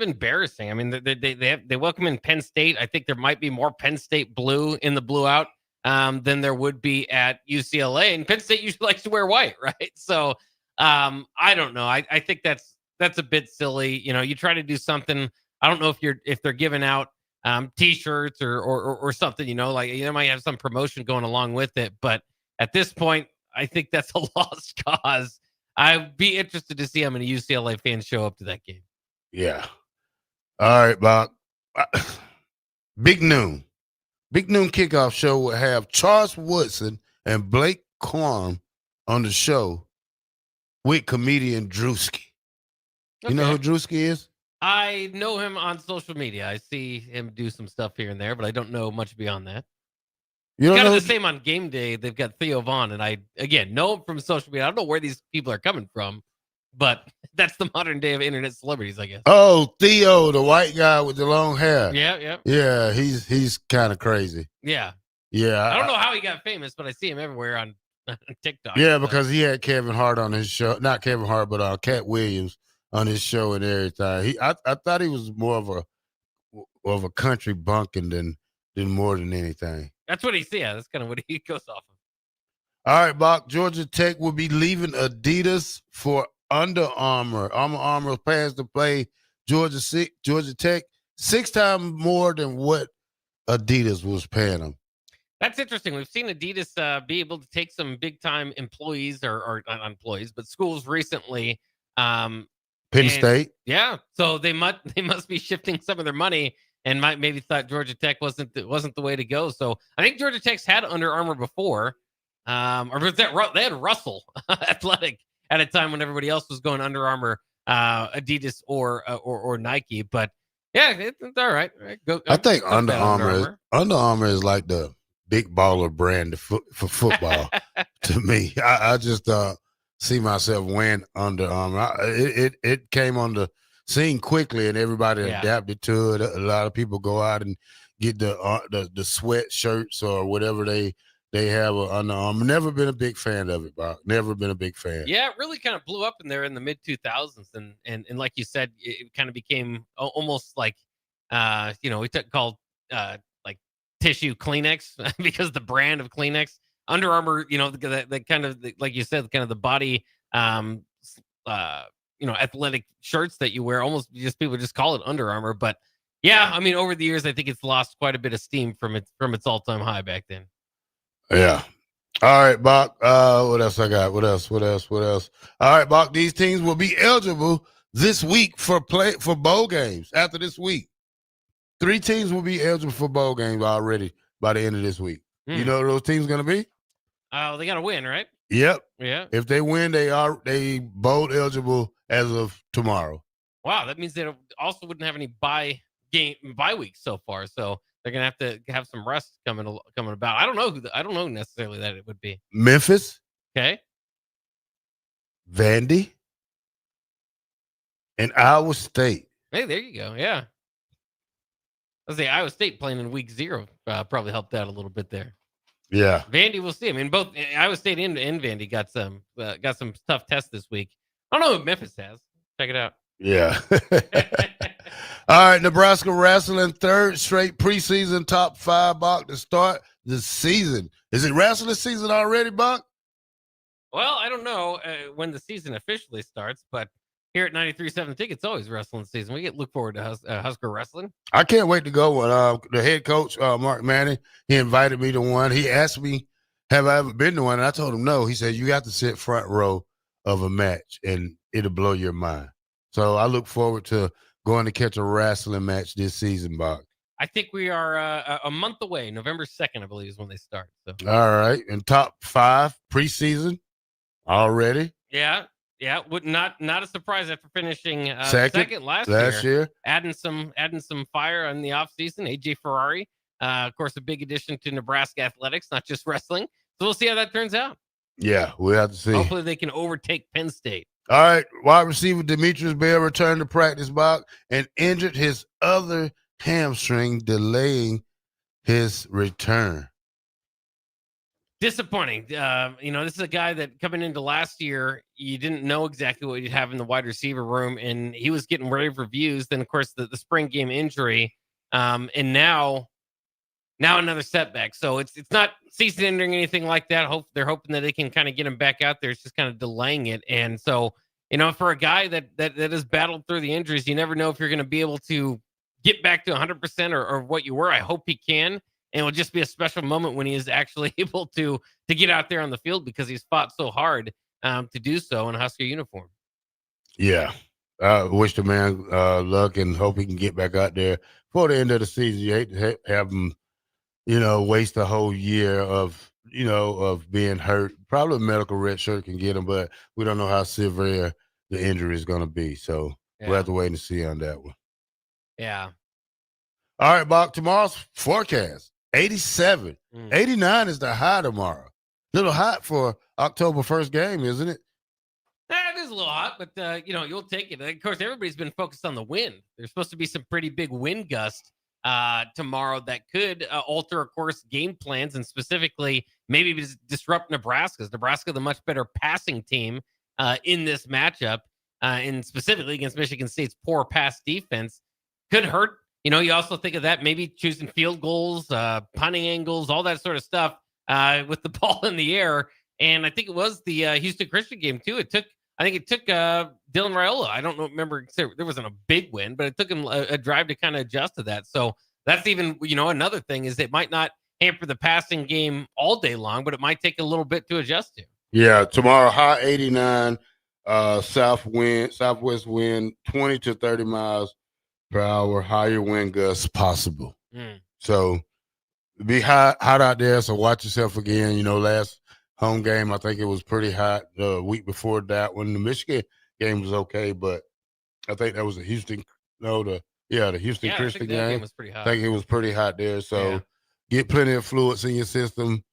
embarrassing. I mean, they welcome in Penn State. I think there might be more Penn State blue in the blue out than there would be at UCLA. And Penn State usually likes to wear white, right? So I don't know. I think that's a bit silly. You know, you try to do something. I don't know if they're giving out T-shirts or something. You know, like you might have some promotion going along with it, but at this point, I think that's a lost cause. I'd be interested to see how many UCLA fans show up to that game. Yeah. All right, Bob. Big Noon kickoff show will have Charles Woodson and Blake Corum on the show with comedian Drewski. You know who Drewski is? I know him on social media. I see him do some stuff here and there, but I don't know much beyond that. You Kind of the same on game day. They've got Theo Vaughn, and I, again, know him from social media. I don't know where these people are coming from, but that's the modern day of internet celebrities, I guess. Oh, Theo, the white guy with the long hair. Yeah. Yeah, he's kind of crazy. Yeah. Yeah. I don't know how he got famous, but I see him everywhere on TikTok. Yeah, because he had Kevin Hart on his show. Not Kevin Hart, but Cat Williams on his show and everything. I thought he was more of a country bunking than more than anything. That's what he's, yeah, that's kind of what he goes off of. All right, Bach, Georgia Tech will be leaving Adidas for Under Armour. Under Armour plans to play Georgia Tech 6 times more than what Adidas was paying them. That's interesting. We've seen Adidas be able to take some big time employees or not employees, but schools recently. Penn State. Yeah. So they must be shifting some of their money and maybe thought Georgia Tech wasn't the way to go. So I think Georgia Tech's had Under Armour before. Or was that they had Russell Athletic at a time when everybody else was going Under Armour, Adidas or Nike. But yeah, it's all right. Go, I think Under Armour is like the big baller brand for football to me. I just see myself wearing Under Armour. It came on the scene quickly, and everybody adapted to it. A lot of people go out and get the sweatshirts or whatever they have Under Armour. Never been a big fan of it, Bob. Never been a big fan. Yeah, it really kind of blew up in there in the mid 2000s, and like you said, it kind of became almost like we called like tissue Kleenex because the brand of Kleenex. Under Armour, the kind of like you said, kind of the body athletic shirts that you wear, almost just people just call it Under Armour. But yeah, I mean, over the years, I think it's lost quite a bit of steam from its all-time high back then. Yeah. All right, Bach. What else I got? What else? All right, Bach. These teams will be eligible this week for bowl games after this week. 3 teams will be eligible for bowl games already by the end of this week. You know who those teams going to be? They got to win, right? Yep. Yeah. If they win, they bowl eligible as of tomorrow. Wow, that means they also wouldn't have any bye weeks so far. So they're gonna have to have some rest coming about. I don't know necessarily that it would be Memphis. Okay. Vandy. And Iowa State. Hey, there you go. Yeah. Let's say Iowa State playing in week 0 probably helped out a little bit there. Yeah. Vandy, we'll see. I mean, both Iowa State and Vandy got some tough tests this week. I don't know what Memphis has. Check it out. Yeah. All right, Nebraska wrestling, third straight preseason top 5, Bach, to start the season. Is it wrestling season already, Bach? Well, I don't know when the season officially starts, but here at 93.7 Ticket, it's always wrestling season. We look forward to Husker wrestling. I can't wait to go. The head coach, Mark Manning, he invited me to one. He asked me, have I ever been to one? And I told him no. He said, you got to sit front row of a match, and it'll blow your mind. So I look forward to going to catch a wrestling match this season, Bach. I think we are a month away. November 2nd, I believe, is when they start. So. All right. And top 5 preseason already? Yeah. Would not a surprise after finishing second last year. Adding some fire on the offseason. AJ Ferrari, of course, a big addition to Nebraska athletics, not just wrestling. So we'll see how that turns out. Yeah, we'll have to see. Hopefully they can overtake Penn State. All right, wide receiver Demetrius Bell returned to practice, Bach, and injured his other hamstring, delaying his return. Disappointing. This is a guy that coming into last year, you didn't know exactly what you'd have in the wide receiver room, and he was getting rave reviews. Then, of course, the spring game injury, and now another setback. So it's not season ending or anything like that. They're hoping that they can kind of get him back out there. It's just kind of delaying it. And so, for a guy that has battled through the injuries, you never know if you're going to be able to get back to 100% or what you were. I hope he can. And it'll just be a special moment when he is actually able to get out there on the field because he's fought so hard to do so in a Husker uniform. Yeah. I wish the man luck and hope he can get back out there before the end of the season. You hate to have him, waste a whole year of being hurt. Probably a medical red shirt can get him, but we don't know how severe the injury is going to be. So we'll have to wait and see on that one. Yeah. All right, Bach, tomorrow's forecast. 87. 89 is the high tomorrow. A little hot for October 1st game, isn't it? It is a little hot, but, you'll take it. Of course, everybody's been focused on the wind. There's supposed to be some pretty big wind gusts tomorrow that could alter, of course, game plans and specifically maybe disrupt Nebraska's. Nebraska, the much better passing team in this matchup, and specifically against Michigan State's poor pass defense, could hurt. You also think of that, maybe choosing field goals, punting angles, all that sort of stuff with the ball in the air. And I think it was the Houston Christian game, too. It took Dylan Raiola. I don't remember. There wasn't a big win, but it took him a drive to kind of adjust to that. So that's even, another thing is it might not hamper the passing game all day long, but it might take a little bit to adjust to. Yeah, tomorrow, high 89, southwest wind, 20 to 30 miles per hour, higher wind gusts possible. So be hot out there. So watch yourself again. Last home game, I think it was pretty hot. The week before that one, the Michigan game was okay, but I think that was the Houston Christian game was pretty hot. I think it was pretty hot there. So get plenty of fluids in your system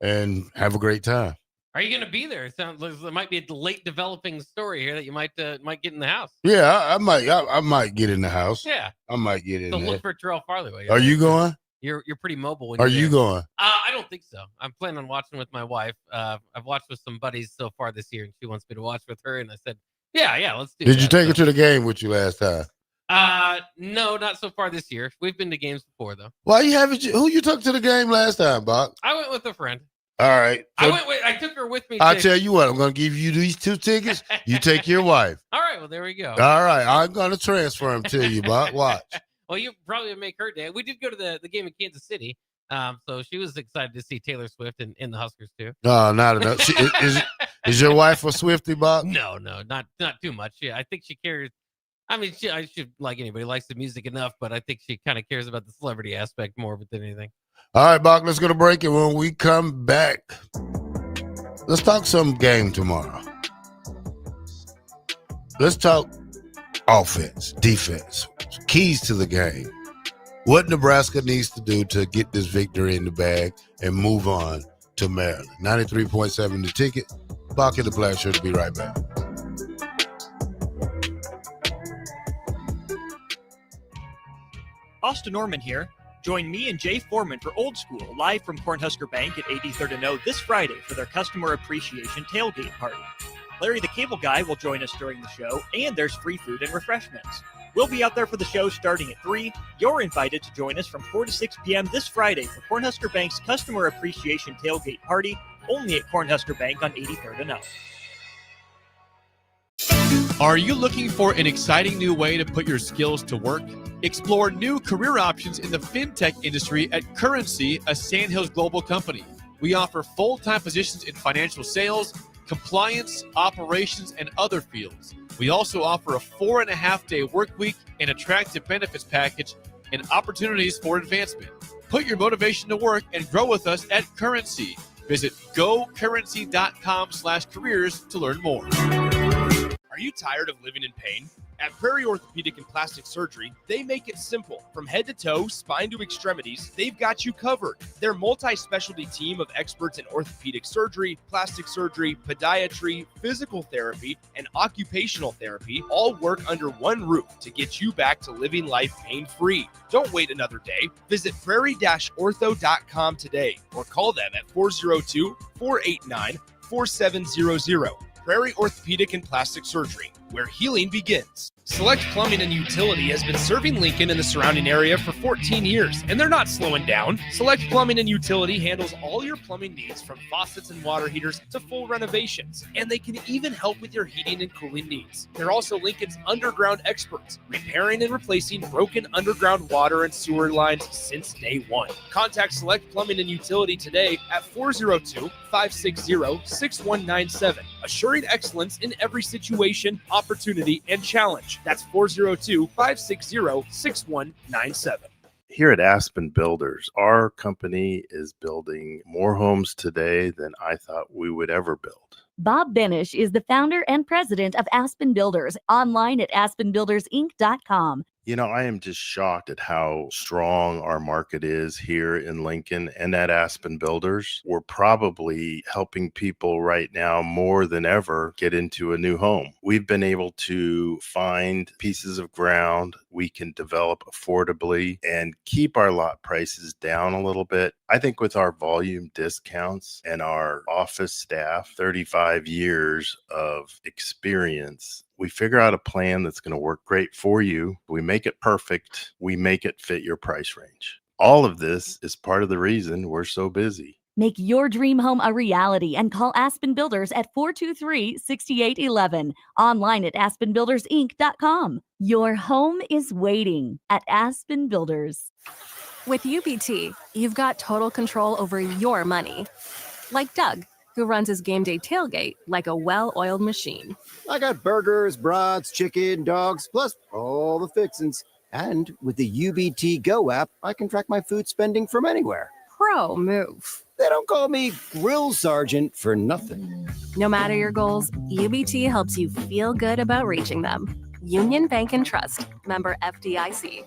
and have a great time. Are you going to be there? It sounds like there might be a late developing story here that you might get in the house. Yeah, I might get in the house. Yeah, I might get in there. So look for Terrell Farley. Are you going? You're pretty mobile. Are you going? I don't think so. I'm planning on watching with my wife. I've watched with some buddies so far this year, and she wants me to watch with her. And I said, yeah, let's do it. Did you take her to the game with you last time? No, not so far this year. We've been to games before, though. Why who you took to the game last time, Bob? I went with a friend. All right. So I took her with me. I'll tell you what, I'm going to give you these 2 tickets. You take your wife. All right. Well, there we go. All right. I'm going to transfer them to you, Bob. Watch. Well, you probably make her day. We did go to the game in Kansas City. So she was excited to see Taylor Swift and the Huskers too. No, not enough. Is your wife a Swiftie, Bob? No, not too much. Yeah, I think she cares. I mean, I should like anybody likes the music enough, but I think she kind of cares about the celebrity aspect more of it than anything. All right, Bob, let's go to break. And when we come back, let's talk some game tomorrow. Let's talk offense, defense, keys to the game. What Nebraska needs to do to get this victory in the bag and move on to Maryland. 93.7 The Ticket. Bock The Blackshirt will be right back. Austin Norman here. Join me and Jay Foreman for Old School, live from Cornhusker Bank at 83rd and O this Friday for their Customer Appreciation Tailgate Party. Larry the Cable Guy will join us during the show, and there's free food and refreshments. We'll be out there for the show starting at 3. You're invited to join us from 4 to 6 p.m. this Friday for Cornhusker Bank's Customer Appreciation Tailgate Party, only at Cornhusker Bank on 83rd and O. Are you looking for an exciting new way to put your skills to work? Explore new career options in the fintech industry at Currency, a Sandhills Global company. We offer full-time positions in financial sales, compliance, operations, and other fields. We also offer a 4.5-day work week, an attractive benefits package, and opportunities for advancement. Put your motivation to work and grow with us at Currency. Visit gocurrency.com/careers to learn more. Are you tired of living in pain? At Prairie Orthopedic and Plastic Surgery, they make it simple. From head to toe, spine to extremities, they've got you covered. Their multi-specialty team of experts in orthopedic surgery, plastic surgery, podiatry, physical therapy, and occupational therapy all work under one roof to get you back to living life pain-free. Don't wait another day. Visit prairie-ortho.com today or call them at 402-489-4700. Prairie Orthopedic and Plastic Surgery, where healing begins. Select Plumbing and Utility has been serving Lincoln and the surrounding area for 14 years, and they're not slowing down. Select Plumbing and Utility handles all your plumbing needs, from faucets and water heaters to full renovations, and they can even help with your heating and cooling needs. They're also Lincoln's underground experts, repairing and replacing broken underground water and sewer lines since day one. Contact Select Plumbing and Utility today at 402-560-6197, assuring excellence in every situation, opportunity, and challenge. That's 402-560-6197. Here at Aspen Builders, our company is building more homes today than I thought we would ever build. Bob Benish is the founder and president of Aspen Builders, online at aspenbuildersinc.com. You know, I am just shocked at how strong our market is here in Lincoln and at Aspen Builders. We're probably helping people right now more than ever get into a new home. We've been able to find pieces of ground we can develop affordably and keep our lot prices down a little bit. I think with our volume discounts and our office staff, 35 years of experience, we figure out a plan that's going to work great for you. We make it perfect. We make it fit your price range. All of this is part of the reason we're so busy. Make your dream home a reality and call Aspen Builders at 423-6811. Online at aspenbuildersinc.com. Your home is waiting at Aspen Builders. With UBT, you've got total control over your money. Like Doug, who runs his game day tailgate like a well-oiled machine. I got burgers, brats, chicken, dogs, plus all the fixins. And with the UBT Go app, I can track my food spending from anywhere. Pro move. They don't call me Grill Sergeant for nothing. No matter your goals, UBT helps you feel good about reaching them. Union Bank and Trust. Member FDIC.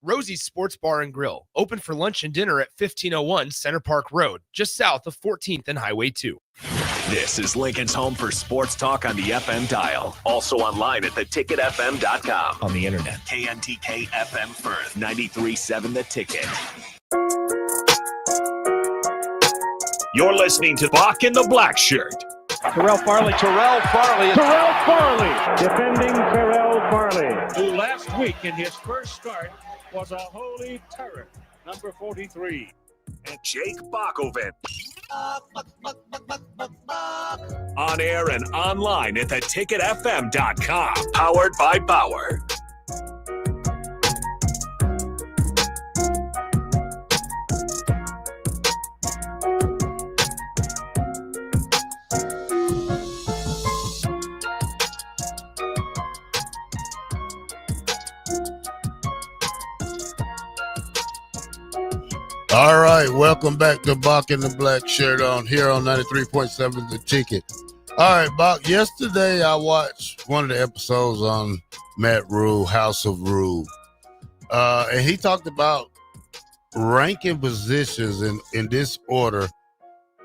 Rosie's Sports Bar and Grill, open for lunch and dinner at 1501 Center Park Road, just south of 14th and Highway 2. This is Lincoln's home for sports talk on the FM dial. Also online at theticketfm.com. On the internet. KNTK FM Firth, 93.7 The Ticket. You're listening to Bock the Blackshirt. Terrell Farley. Defending Terrell Farley, who last week in his first start was a holy terror, number 43. And Jake Bockoven. On air and online at theticketfm.com. Powered by Bauer. All right, welcome back to Bock the Blackshirt on here on 93.7 The Ticket. All right, Bock, yesterday I watched one of the episodes on Matt Rule, House of Rule, and he talked about ranking positions in this order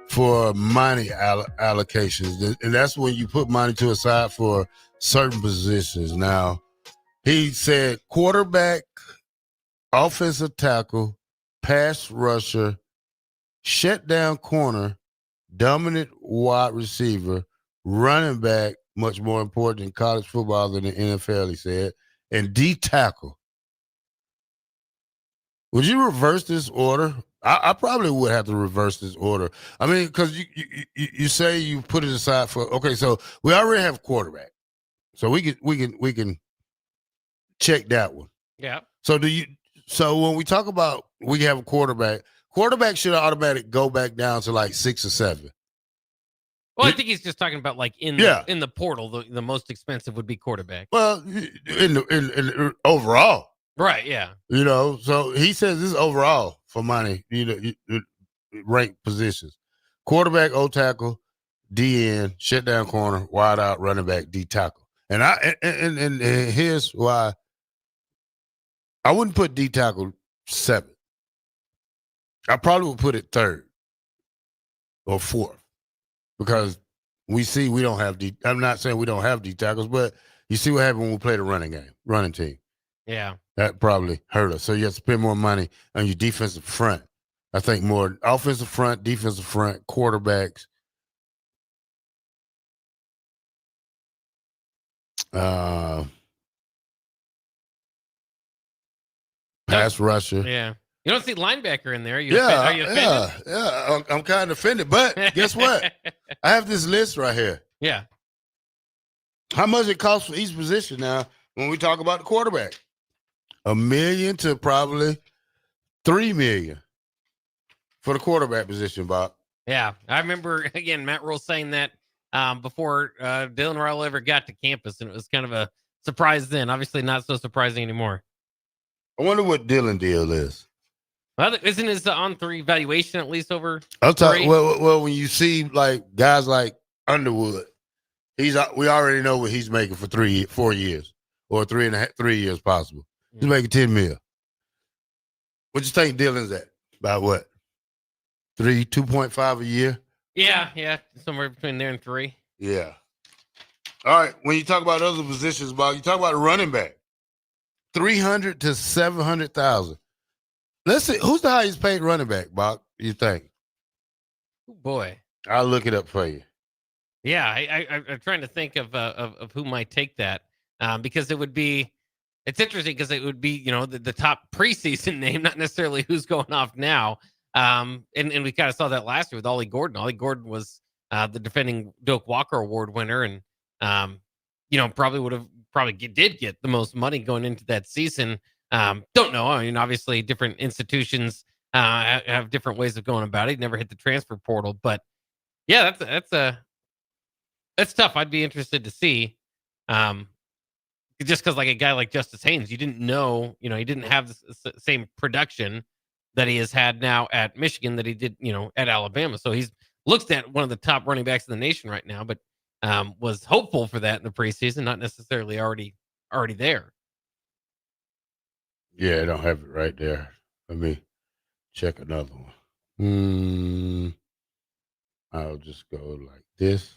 for money allocations, and that's when you put money to aside for certain positions. Now, he said quarterback, offensive tackle, pass rusher, shutdown corner, dominant wide receiver, running back, much more important in college football than the NFL, he said, and D tackle. Would you reverse this order? I probably would have to reverse this order. I mean, because you say you put it aside for, okay, so we already have quarterback. So we can check that one. Yeah. So when we talk about we have a quarterback should automatically go back down to like 6 or 7. Well, I think he's just talking about like in the portal, the most expensive would be quarterback. Well, in overall. Right, yeah. So he says this is overall for money, ranked positions. Quarterback, O tackle, DN, shutdown corner, wide out, running back, D tackle. And here's why I wouldn't put D tackle 7. I probably would put it 3rd or 4th because we see we don't have D. I'm not saying we don't have D tackles, but you see what happened when we play the running team. Yeah. That probably hurt us. So you have to spend more money on your defensive front. I think more offensive front, defensive front, quarterbacks. Pass rusher. Yeah. You don't see linebacker in there. Are you offended? Yeah. I'm kind of offended, but guess what? I have this list right here. Yeah. How much it costs for each position now when we talk about the quarterback? $1 million to probably $3 million for the quarterback position, Bob. Yeah. I remember, again, Matt Rule saying that before Dylan Riley ever got to campus, and it was kind of a surprise then. Obviously not so surprising anymore. I wonder what Dylan deal is. Well, isn't his on-3 evaluation at least over? I'm talking. Well, when you see like guys like Underwood, we already know what he's making for 4 years or 3 years possible. He's making $10 million. What you think Dylan's at? About what? 2.5 a year? Yeah, somewhere between there and 3. Yeah. All right. When you talk about other positions, Bob, you talk about a running back, $300,000 to $700,000. Let's see, who's the highest paid running back, Bob? You think? Oh, boy, I'll look it up for you. Yeah, I'm trying to think of who might take that because it would be. It's interesting because it would be the top preseason name, not necessarily who's going off now. And we kind of saw that last year with Ollie Gordon. Ollie Gordon was the defending Doak Walker Award winner, and probably did get the most money going into that season. Don't know. I mean, obviously, different institutions have different ways of going about it. Never hit the transfer portal, but yeah, that's tough. I'd be interested to see. Just because, like a guy like Justice Haynes, you didn't know, he didn't have the same production that he has had now at Michigan that he did, at Alabama. So he's looks at one of the top running backs in the nation right now, but was hopeful for that in the preseason, not necessarily already there. Yeah, I don't have it right there. Let me check another one. I'll just go like this.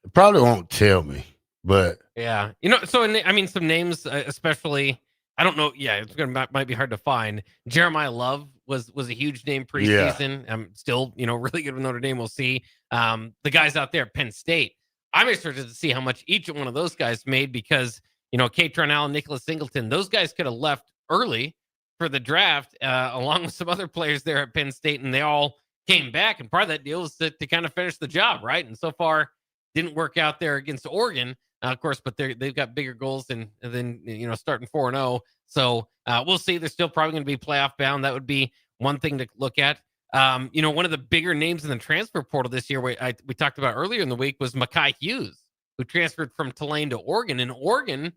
It probably won't tell me, but yeah, so some names, especially, I don't know. Yeah, might be hard to find. Jeremiah Love was a huge name preseason. I'm still, really good with Notre Dame. We'll see. The guys out there at Penn State, I'm interested to see how much each one of those guys made because, Katron Allen, Nicholas Singleton, those guys could have left early for the draft, along with some other players there at Penn State, and they all came back. And part of that deal was to kind of finish the job, right? And so far, didn't work out there against Oregon, of course, but they've got bigger goals and then starting 4-0. So we'll see. They're still probably going to be playoff bound. That would be one thing to look at. One of the bigger names in the transfer portal this year, we talked about earlier in the week, was Mekhi Hughes, who transferred from Tulane to Oregon. And Oregon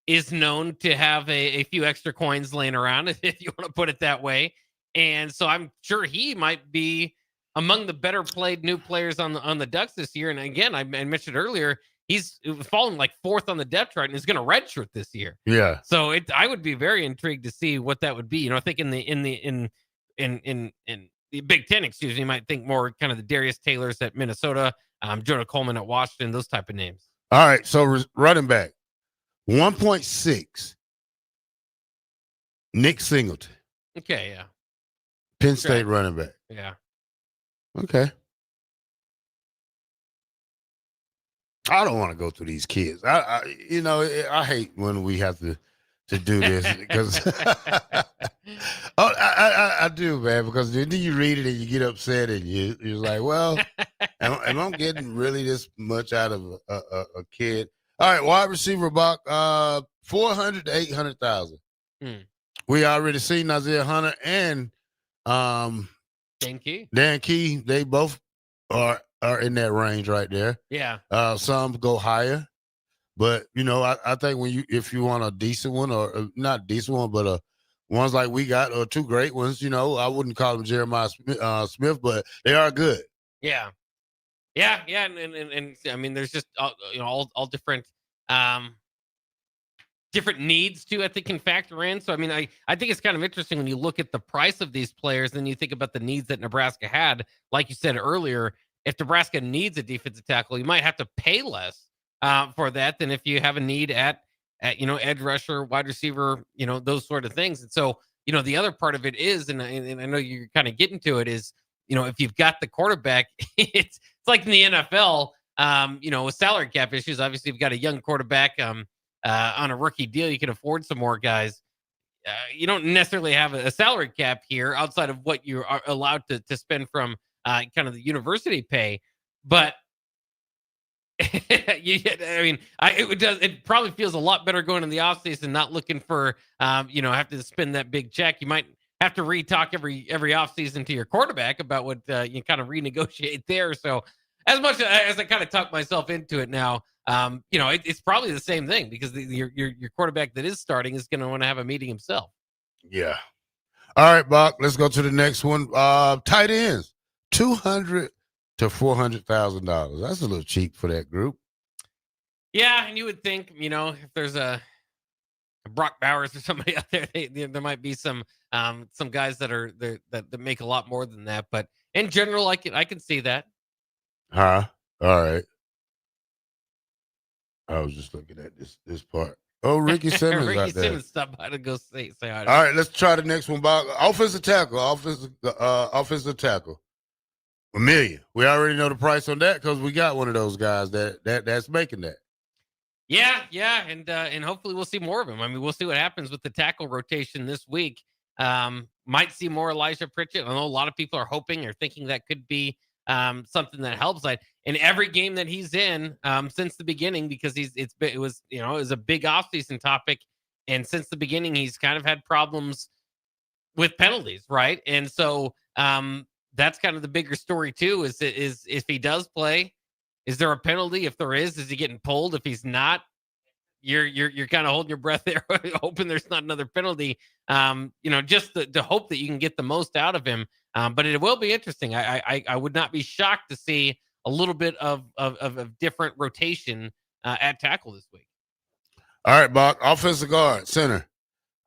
is known to have a few extra coins laying around, if you want to put it that way. And so I'm sure he might be among the better played new players on the Ducks this year. And again, I mentioned earlier, he's fallen like 4th on the depth chart and is going to redshirt this year. Yeah. So I would be very intrigued to see what that would be. I think in the Big Ten, you might think more kind of the Darius Taylors at Minnesota, Jonah Coleman at Washington, those type of names. All right. So running back, 1.6 Nick Singleton, Okay, yeah. Penn State running back. Yeah. Okay. I don't want to go through these kids. I hate when we have to do this because I do, man, because then you read it and you get upset and you're like, well, am I getting really this much out of a kid? All right, wide receiver, Bock, 400 to 800,000. We already seen Isaiah Hunter and Dan Key. Dan Key. They both are in that range right there. Yeah. Some go higher, but I think if you want a decent one or not a decent one, but ones like we got or two great ones, I wouldn't call them Jeremiah Smith, but they are good. Yeah. Yeah. And I mean, there's just all different different needs too, I think, can factor in. So I mean, I think it's kind of interesting when you look at the price of these players and you think about the needs that Nebraska had. Like you said earlier, if Nebraska needs a defensive tackle, you might have to pay less for that than if you have a need at edge rusher, wide receiver, those sort of things. And so, the other part of it is, and I know you're kind of getting to it, is, if you've got the quarterback, it's like in the NFL, with salary cap issues. Obviously, you've got a young quarterback on a rookie deal. You can afford some more guys. You don't necessarily have a salary cap here outside of what you are allowed to spend from kind of the university pay. But it probably feels a lot better going in the offseason, not looking for, have to spend that big check. You might have to re-talk every offseason to your quarterback about what you kind of renegotiate there. So as much as I kind of talk myself into it now, it's probably the same thing because your quarterback that is starting is going to want to have a meeting himself. Yeah. All right, Bock, let's go to the next one. Tight ends, $200,000 to $400,000. That's a little cheap for that group. Yeah, and you would think, if there's a Brock Bowers or somebody out there, there might be some guys that make a lot more than that. But in general, I can see that. Huh? All right. I was just looking at this part. Oh, Ricky Simmons Ricky out there. Simmons stopped by to go say hi. All right, let's try the next one, Bock. Offensive tackle. $1 million. We already know the price on that because we got one of those guys that's making that. Yeah, and hopefully we'll see more of him. I mean, we'll see what happens with the tackle rotation this week. Might see more Elijah Pritchett. I know a lot of people are hoping or thinking that could be something that helps. In every game that he's in since the beginning, because it was a big offseason topic, and since the beginning he's kind of had problems with penalties, right? And so that's kind of the bigger story too. Is if he does play, is there a penalty? If there is he getting pulled? If he's not, you're kind of holding your breath there, hoping there's not another penalty. Just to hope that you can get the most out of him. But it will be interesting. I would not be shocked to see a little bit of different rotation at tackle this week. All right, Bock. Offensive guard, center,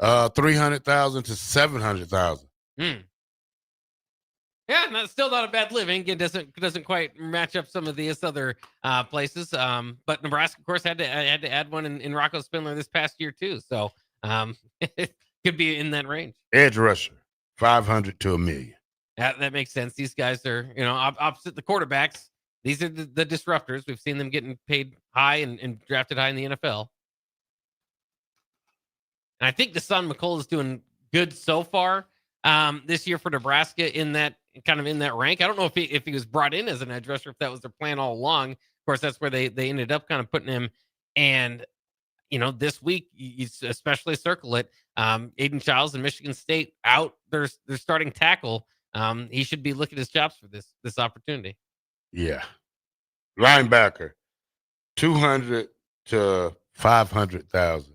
$300,000 to $700,000. Yeah, still not a bad living. It doesn't quite match up some of these other places. But Nebraska, of course, had to add one in Rocco Spindler this past year too. So it could be in that range. Edge rusher, $500,000 to $1 million. That makes sense. These guys are, opposite the quarterbacks. These are the disruptors. We've seen them getting paid high and drafted high in the NFL. And I think Deshaun McCullough is doing good so far this year for Nebraska in that rank. I don't know if he was brought in as an edge rusher, if that was their plan all along. Of course, that's where they ended up kind of putting him. And this week, you especially circle it. Aiden Childs and Michigan State out their starting tackle. He should be looking his chops for this opportunity. Yeah. Linebacker, $200,000 to $500,000.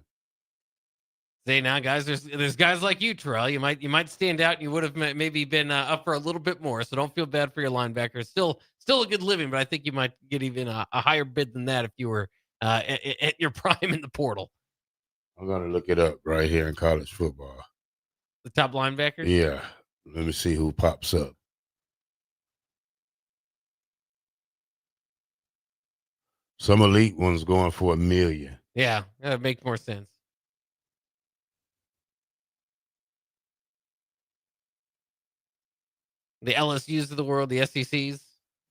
Say now, guys, there's guys like you, Terrell. You might stand out, and you would have maybe been up for a little bit more. So don't feel bad for your linebacker. Still a good living, but I think you might get even a higher bid than that if you were at your prime in the portal. I'm gonna look it up right here in college football. The top linebackers? Yeah. Let me see who pops up. Some elite ones going for $1 million. Yeah, that would make more sense. the LSUs of the world, the SECs,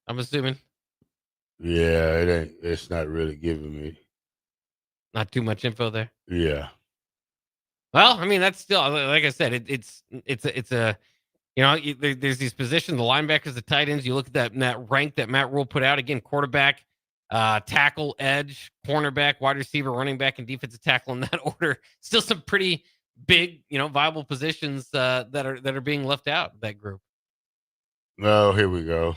I'm assuming. Yeah, it's not really giving me. Not too much info there. Yeah. Well, I mean, that's still, like I said, it's a, there's these positions, the linebackers, the tight ends. You look at that rank that Matt Rule put out again: quarterback, tackle, edge, cornerback, wide receiver, running back, and defensive tackle in that order. Still some pretty big, viable positions that are being left out of that group. Oh, here we go.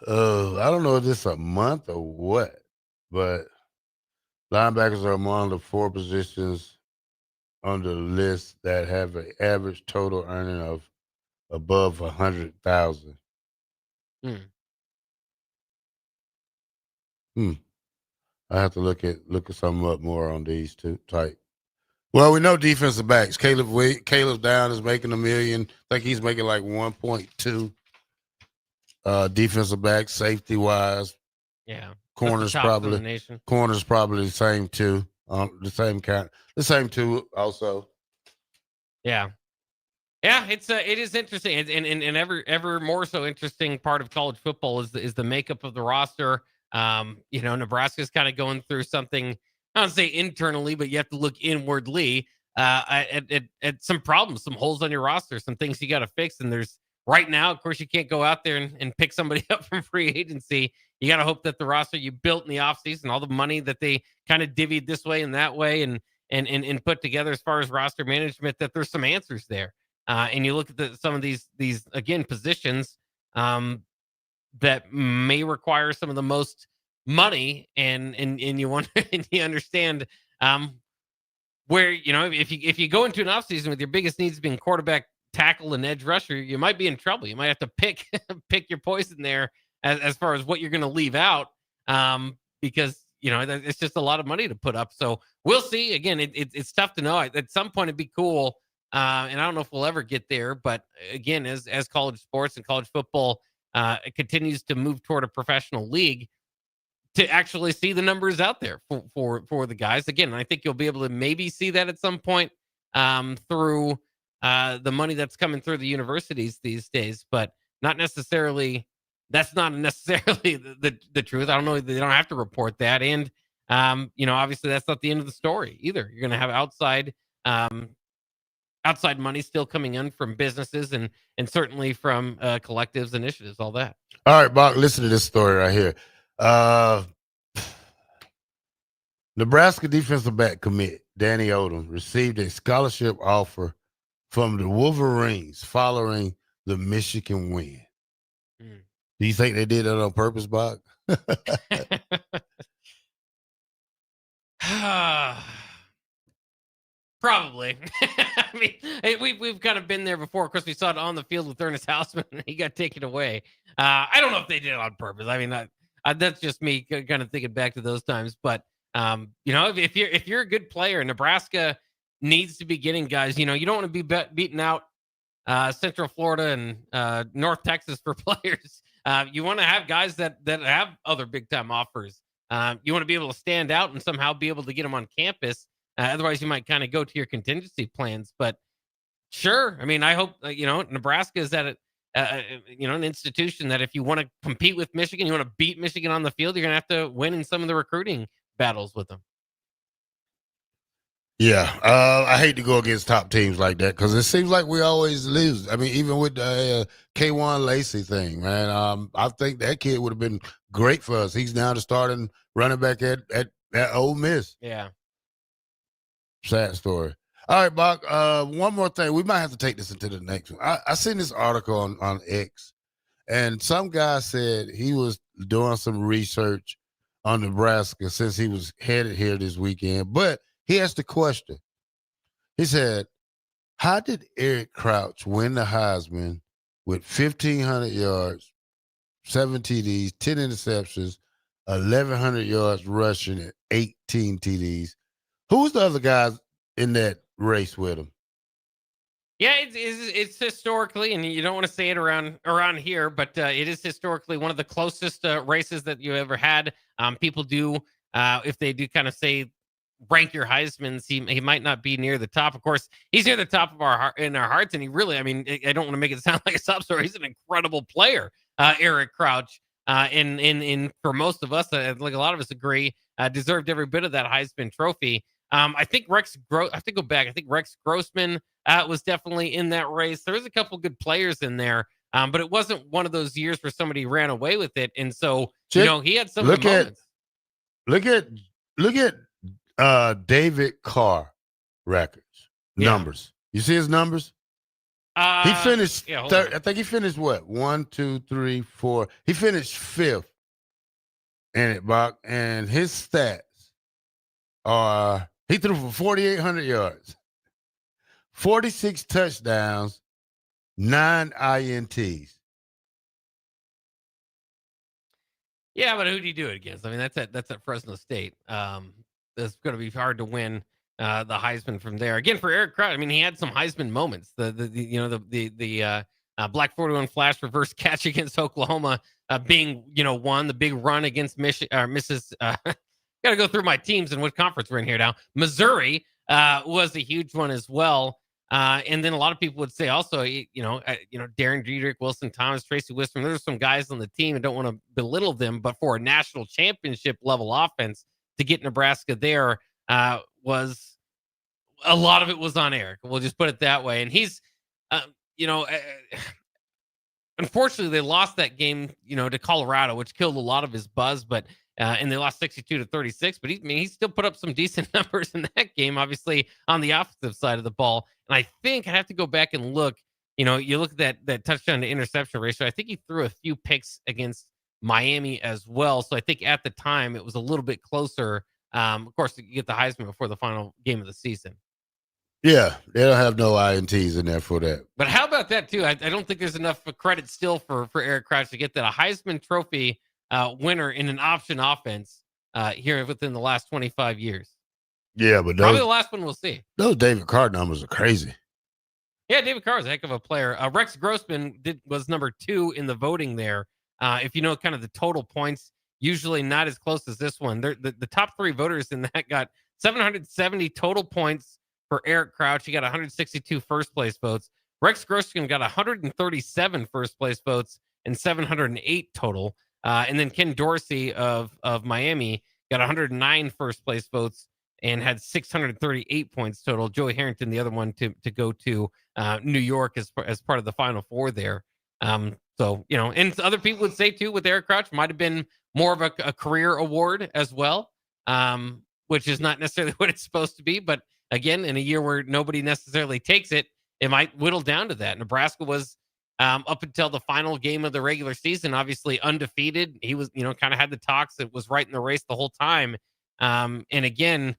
I don't know if this is a month or what, but linebackers are among the 4 positions on the list that have an average total earning of above 100,000. I have to look at something up more on these two type. Well, we know defensive backs. Caleb Down is making $1 million. I think he's making like 1.2. Defensive back, safety wise. Yeah. Corners probably the same too. The same two also. Yeah. Yeah, it is interesting, and ever more so interesting part of college football is the makeup of the roster. Nebraska's kind of going through something, I don't say internally, but you have to look inwardly at some problems, some holes on your roster, some things you got to fix. And there's right now, of course, you can't go out there and pick somebody up from free agency. You got to hope that the roster you built in the offseason, all the money that they kind of divvied this way and that way and put together as far as roster management, that there's some answers there. And you look at some of these again positions that may require some of the most money, and you wonder and you understand where if you go into an offseason with your biggest needs being quarterback, tackle, and edge rusher, you might be in trouble. You might have to pick your poison there as far as what you're going to leave out, because it's just a lot of money to put up. So we'll see. Again, it's tough to know. At some point, it'd be cool. And I don't know if we'll ever get there, but again, as college sports and college football it continues to move toward a professional league, to actually see the numbers out there for the guys. Again, I think you'll be able to maybe see that at some point through the money that's coming through the universities these days, but not necessarily. That's not necessarily the truth. I don't know. They don't have to report that, and obviously that's not the end of the story either. You're going to have outside money still coming in from businesses and certainly from collectives, initiatives, all that. All right, Bock, listen to this story right here. Nebraska defensive back commit Danny Odom received a scholarship offer from the Wolverines following the Michigan win. Do you think they did that on purpose, Bock? Probably. I mean, we've kind of been there before. Of course, we saw it on the field with Ernest Hausman, and he got taken away. I don't know if they did it on purpose. I mean, that's just me kind of thinking back to those times. But if you're a good player, Nebraska needs to be getting guys. You don't want to be beating out Central Florida and North Texas for players. You want to have guys that have other big time offers. You want to be able to stand out and somehow be able to get them on campus. Otherwise, you might kind of go to your contingency plans. But sure, I mean, I hope Nebraska is at an institution that if you want to compete with Michigan, you want to beat Michigan on the field, you're going to have to win in some of the recruiting battles with them. Yeah, I hate to go against top teams like that because it seems like we always lose. I mean, even with the K1 Lacey thing, man, I think that kid would have been great for us. He's now the starting running back at Ole Miss. Yeah. Sad story. All right, Bock, one more thing. We might have to take this into the next one. I seen this article on X, and some guy said he was doing some research on Nebraska since he was headed here this weekend, but he asked a question. He said, how did Eric Crouch win the Heisman with 1,500 yards, 7 TDs, 10 interceptions, 1,100 yards rushing, and 18 TDs? Who was the other guys in that race with him? Yeah, it's historically, and you don't want to say it around here, but it is historically one of the closest races that you ever had. People do, if they do kind of say rank your Heismans, he might not be near the top. Of course, he's near the top of our hearts, and he really, I mean, I don't want to make it sound like a sob story. He's an incredible player, Eric Crouch. In for most of us, like a lot of us agree, deserved every bit of that Heisman Trophy. I think I have to go back. I think Rex Grossman was definitely in that race. There was a couple good players in there, but it wasn't one of those years where somebody ran away with it. And so, he had some of the moments. Look at David Carr records numbers. You see his numbers? He finished. I think he finished what? 1, 2, 3, 4. He finished 5th in it, Bock. And his stats are: he threw for 4,800 yards, 46 touchdowns, 9 INTs. Yeah, but who do you do it against? I mean, that's at Fresno State. It's going to be hard to win the Heisman from there. Again, for Eric Crouch, I mean, he had some Heisman moments. The Black 41 flash reverse catch against Oklahoma being one. The big run against Got to go through my teams and what conference we're in here now. Missouri was a huge one as well. And then a lot of people would say also, Darren Diedrich, Wilson Thomas, Tracy Wisdom. There's some guys on the team. I don't want to belittle them, but for a national championship level offense to get Nebraska there was a lot of it was on Eric. We'll just put it that way. And he's, unfortunately, they lost that game, to Colorado, which killed a lot of his buzz. But and they lost 62-36. But he still put up some decent numbers in that game, obviously on the offensive side of the ball. And I think I have to go back and look. You look at that touchdown to interception ratio. I think he threw a few picks against Miami as well. So I think at the time it was a little bit closer. Of course, you get the Heisman before the final game of the season. Yeah, they don't have no INTs in there for that. But how about that, too? I don't think there's enough credit still for Eric Crouch to get that. A Heisman Trophy winner in an option offense here within the last 25 years. Yeah, but probably the last one we'll see. Those David Carr numbers are crazy. Yeah, David Carr is a heck of a player. Rex Grossman was number 2 in the voting there. If you know kind of the total points, usually not as close as this one. The top 3 voters in that got 770 total points for Eric Crouch. He got 162 first place votes. Rex Grossman got 137 first place votes and 708 total. And then Ken Dorsey of Miami got 109 first place votes and had 638 points total. Joey Harrington, the other one to go to New York as part of the Final Four there. So, and other people would say too with Eric Crouch might have been more of a career award as well, which is not necessarily what it's supposed to be. But again, in a year where nobody necessarily takes it, it might whittle down to that. Nebraska was up until the final game of the regular season, obviously undefeated. He was, kind of had the talks. It was right in the race the whole time. And again,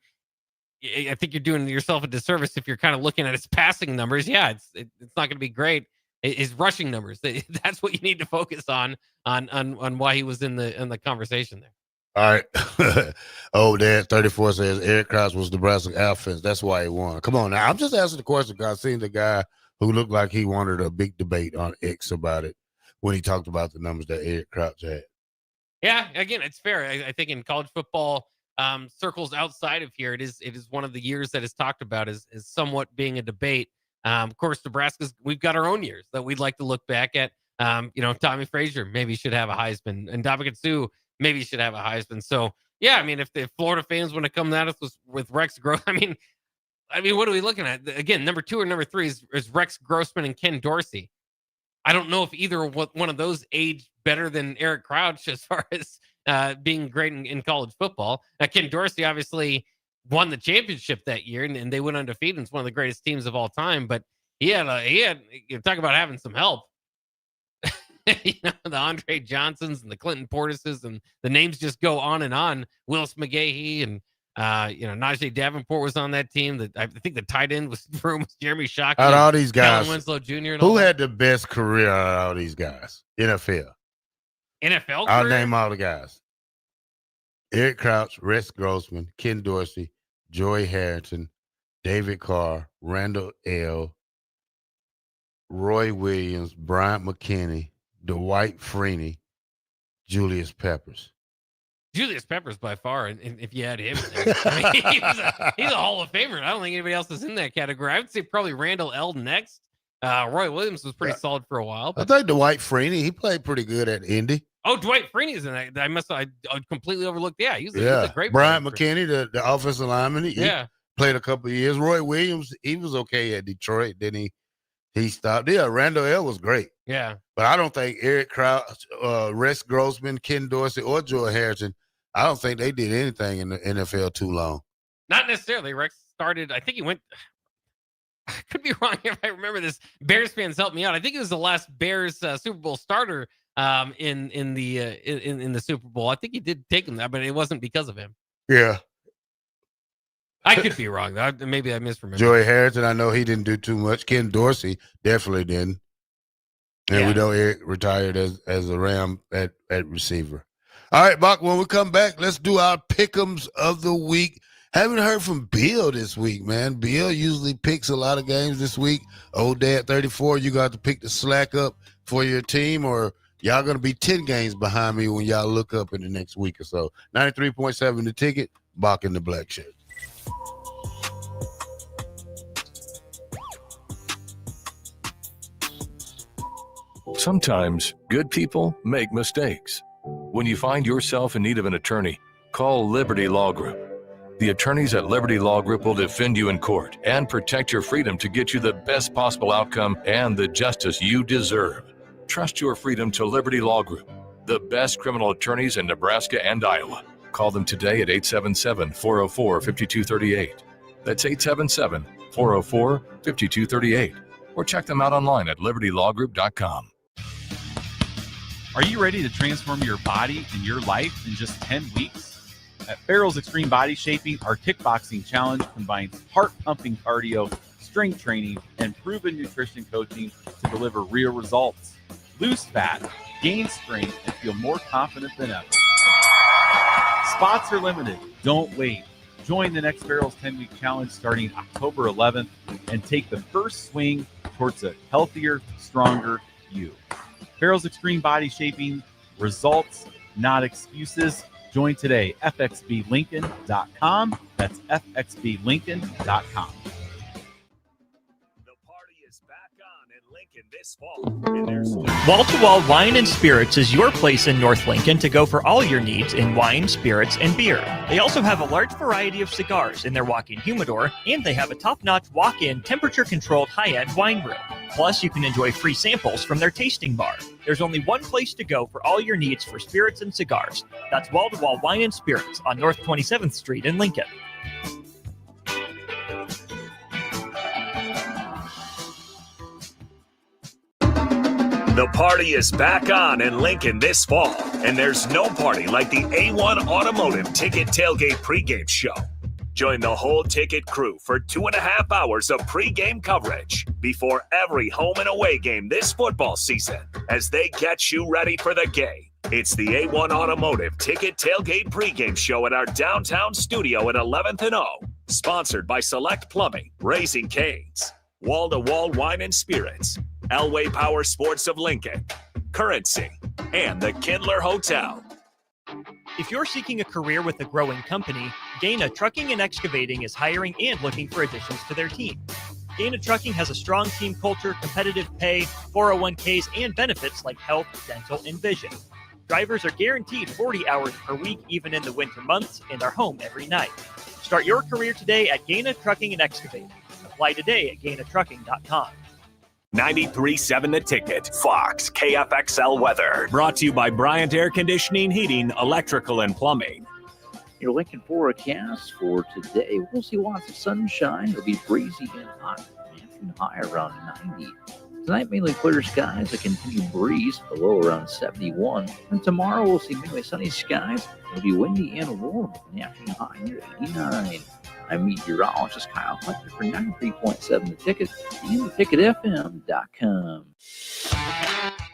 I think you're doing yourself a disservice if you're kind of looking at his passing numbers. Yeah, it's not going to be great. His rushing numbers, that's what you need to focus on why he was in the conversation there. All right. Oh, Dad 34 says Eric Crouch was Nebraska offense. That's why he won. Come on now. I'm just asking the question because I seen the guy who looked like he wanted a big debate on X about it when he talked about the numbers that Eric Crouch had. Yeah, again, it's fair. I think in college football circles outside of here, it is one of the years that is talked about as somewhat being a debate. Of course, we've got our own years that we'd like to look back at. Tommy Frazier maybe should have a Heisman, and Ndamukong Suh maybe should have a Heisman. So yeah, I mean, if the Florida fans want to come at us with Rex Grossman, I mean, what are we looking at? Again, number 2 or number 3 is Rex Grossman and Ken Dorsey. I don't know if either one of those age better than Eric Crouch as far as being great in college football. Ken Dorsey obviously won the championship that year, and they went undefeated. It's one of the greatest teams of all time. But he had talk about having some help. The Andre Johnsons and the Clinton Portises, and the names just go on and on. Willis McGahee and Najee Davenport was on that team. I think the tight end was Jeremy Shockey. Out of all these guys, Winslow Jr. Who had the best career out of all these guys? NFL career? I'll name all the guys. Eric Crouch, Rex Grossman, Ken Dorsey, Joey Harrington, David Carr, Randall L., Roy Williams, Bryant McKinney, Dwight Freeney, Julius Peppers. Julius Peppers by far, and if you had him, I mean, he's a Hall of Famer. I don't think anybody else is in that category. I would say probably Randall L next. Roy Williams was pretty solid for a while. I think Dwight Freeney, he played pretty good at Indy. Oh, Dwight Freeney's in that. I completely overlooked. Yeah, he's a great Bryant player. McKinney, the offensive lineman. He played a couple of years. Roy Williams, he was okay at Detroit. Then he stopped. Yeah, Randall L was great. Yeah. But I don't think Eric Krause, Rex Grossman, Ken Dorsey, or Joe Harrison, I don't think they did anything in the NFL too long. Not necessarily. Rex started, I think he went, I could be wrong if I remember this. Bears fans help me out. I think it was the last Bears Super Bowl starter in the Super Bowl. I think he did take him that, but it wasn't because of him. Yeah. I could be wrong. Maybe I misremembered. Joey Harrison, I know he didn't do too much. Ken Dorsey definitely didn't. And we know Eric retired as a Ram at receiver. All right, Bock, when we come back, let's do our pick'ems of the week. Haven't heard from Bill this week, man. Bill usually picks a lot of games this week. Old Dad 34, you got to pick the slack up for your team, or y'all going to be 10 games behind me when y'all look up in the next week or so. 93.7 The Ticket, Bock in the Black Shirt. Sometimes good people make mistakes. When you find yourself in need of an attorney, call Liberty Law Group. The attorneys at Liberty Law Group will defend you in court and protect your freedom to get you the best possible outcome and the justice you deserve. Trust your freedom to Liberty Law Group, the best criminal attorneys in Nebraska and Iowa. Call them today at 877-404-5238. That's 877-404-5238. Or check them out online at libertylawgroup.com. Are you ready to transform your body and your life in just 10 weeks? At Farrell's Extreme Body Shaping, our kickboxing challenge combines heart-pumping cardio, strength training, and proven nutrition coaching to deliver real results. Lose fat, gain strength, and feel more confident than ever. Spots are limited. Don't wait. Join the next Farrell's 10-week challenge starting October 11th and take the first swing towards a healthier, stronger you. Farrell's Extreme Body Shaping, results, not excuses. Join today, fxblincoln.com. That's fxblincoln.com. This fall, and there's Wall to Wall Wine and Spirits is your place in North Lincoln to go for all your needs in wine, spirits, and beer. They also have a large variety of cigars in their walk-in humidor, and they have a top-notch walk-in temperature-controlled high-end wine room. Plus, you can enjoy free samples from their tasting bar. There's only one place to go for all your needs for spirits and cigars. That's Wall to Wall Wine and Spirits on North 27th Street in Lincoln. The party is back on in Lincoln this fall, and there's no party like the A1 Automotive Ticket Tailgate pregame show. Join the whole ticket crew for 2.5 hours of pregame coverage before every home and away game this football season as they get you ready for the game. It's the A1 Automotive Ticket Tailgate pregame show at our downtown studio at 11th and O, sponsored by Select Plumbing, Raising Cane's, Wall to Wall Wine and Spirits, Elway Power Sports of Lincoln, Currency, and the Kindler Hotel. If you're seeking a career with a growing company, Gaina Trucking and Excavating is hiring and looking for additions to their team. Gaina Trucking has a strong team culture, competitive pay, 401ks, and benefits like health, dental, and vision. Drivers are guaranteed 40 hours per week, even in the winter months, and are home every night. Start your career today at Gaina Trucking and Excavating. Apply today at GainaTrucking.com. 93.7 The Ticket, Fox, KFXL Weather. Brought to you by Bryant Air Conditioning, Heating, Electrical, and Plumbing. Your Lincoln forecast for today, we'll see lots of sunshine. It'll be breezy and hot. Afternoon high around 90. Tonight, mainly clear skies, a continued breeze, a low around 71. And tomorrow, we'll see mainly sunny skies. It'll be windy and warm. An afternoon high near 89. I'm meteorologist Kyle Hunter for 93.7 The Ticket and theticketfm.com.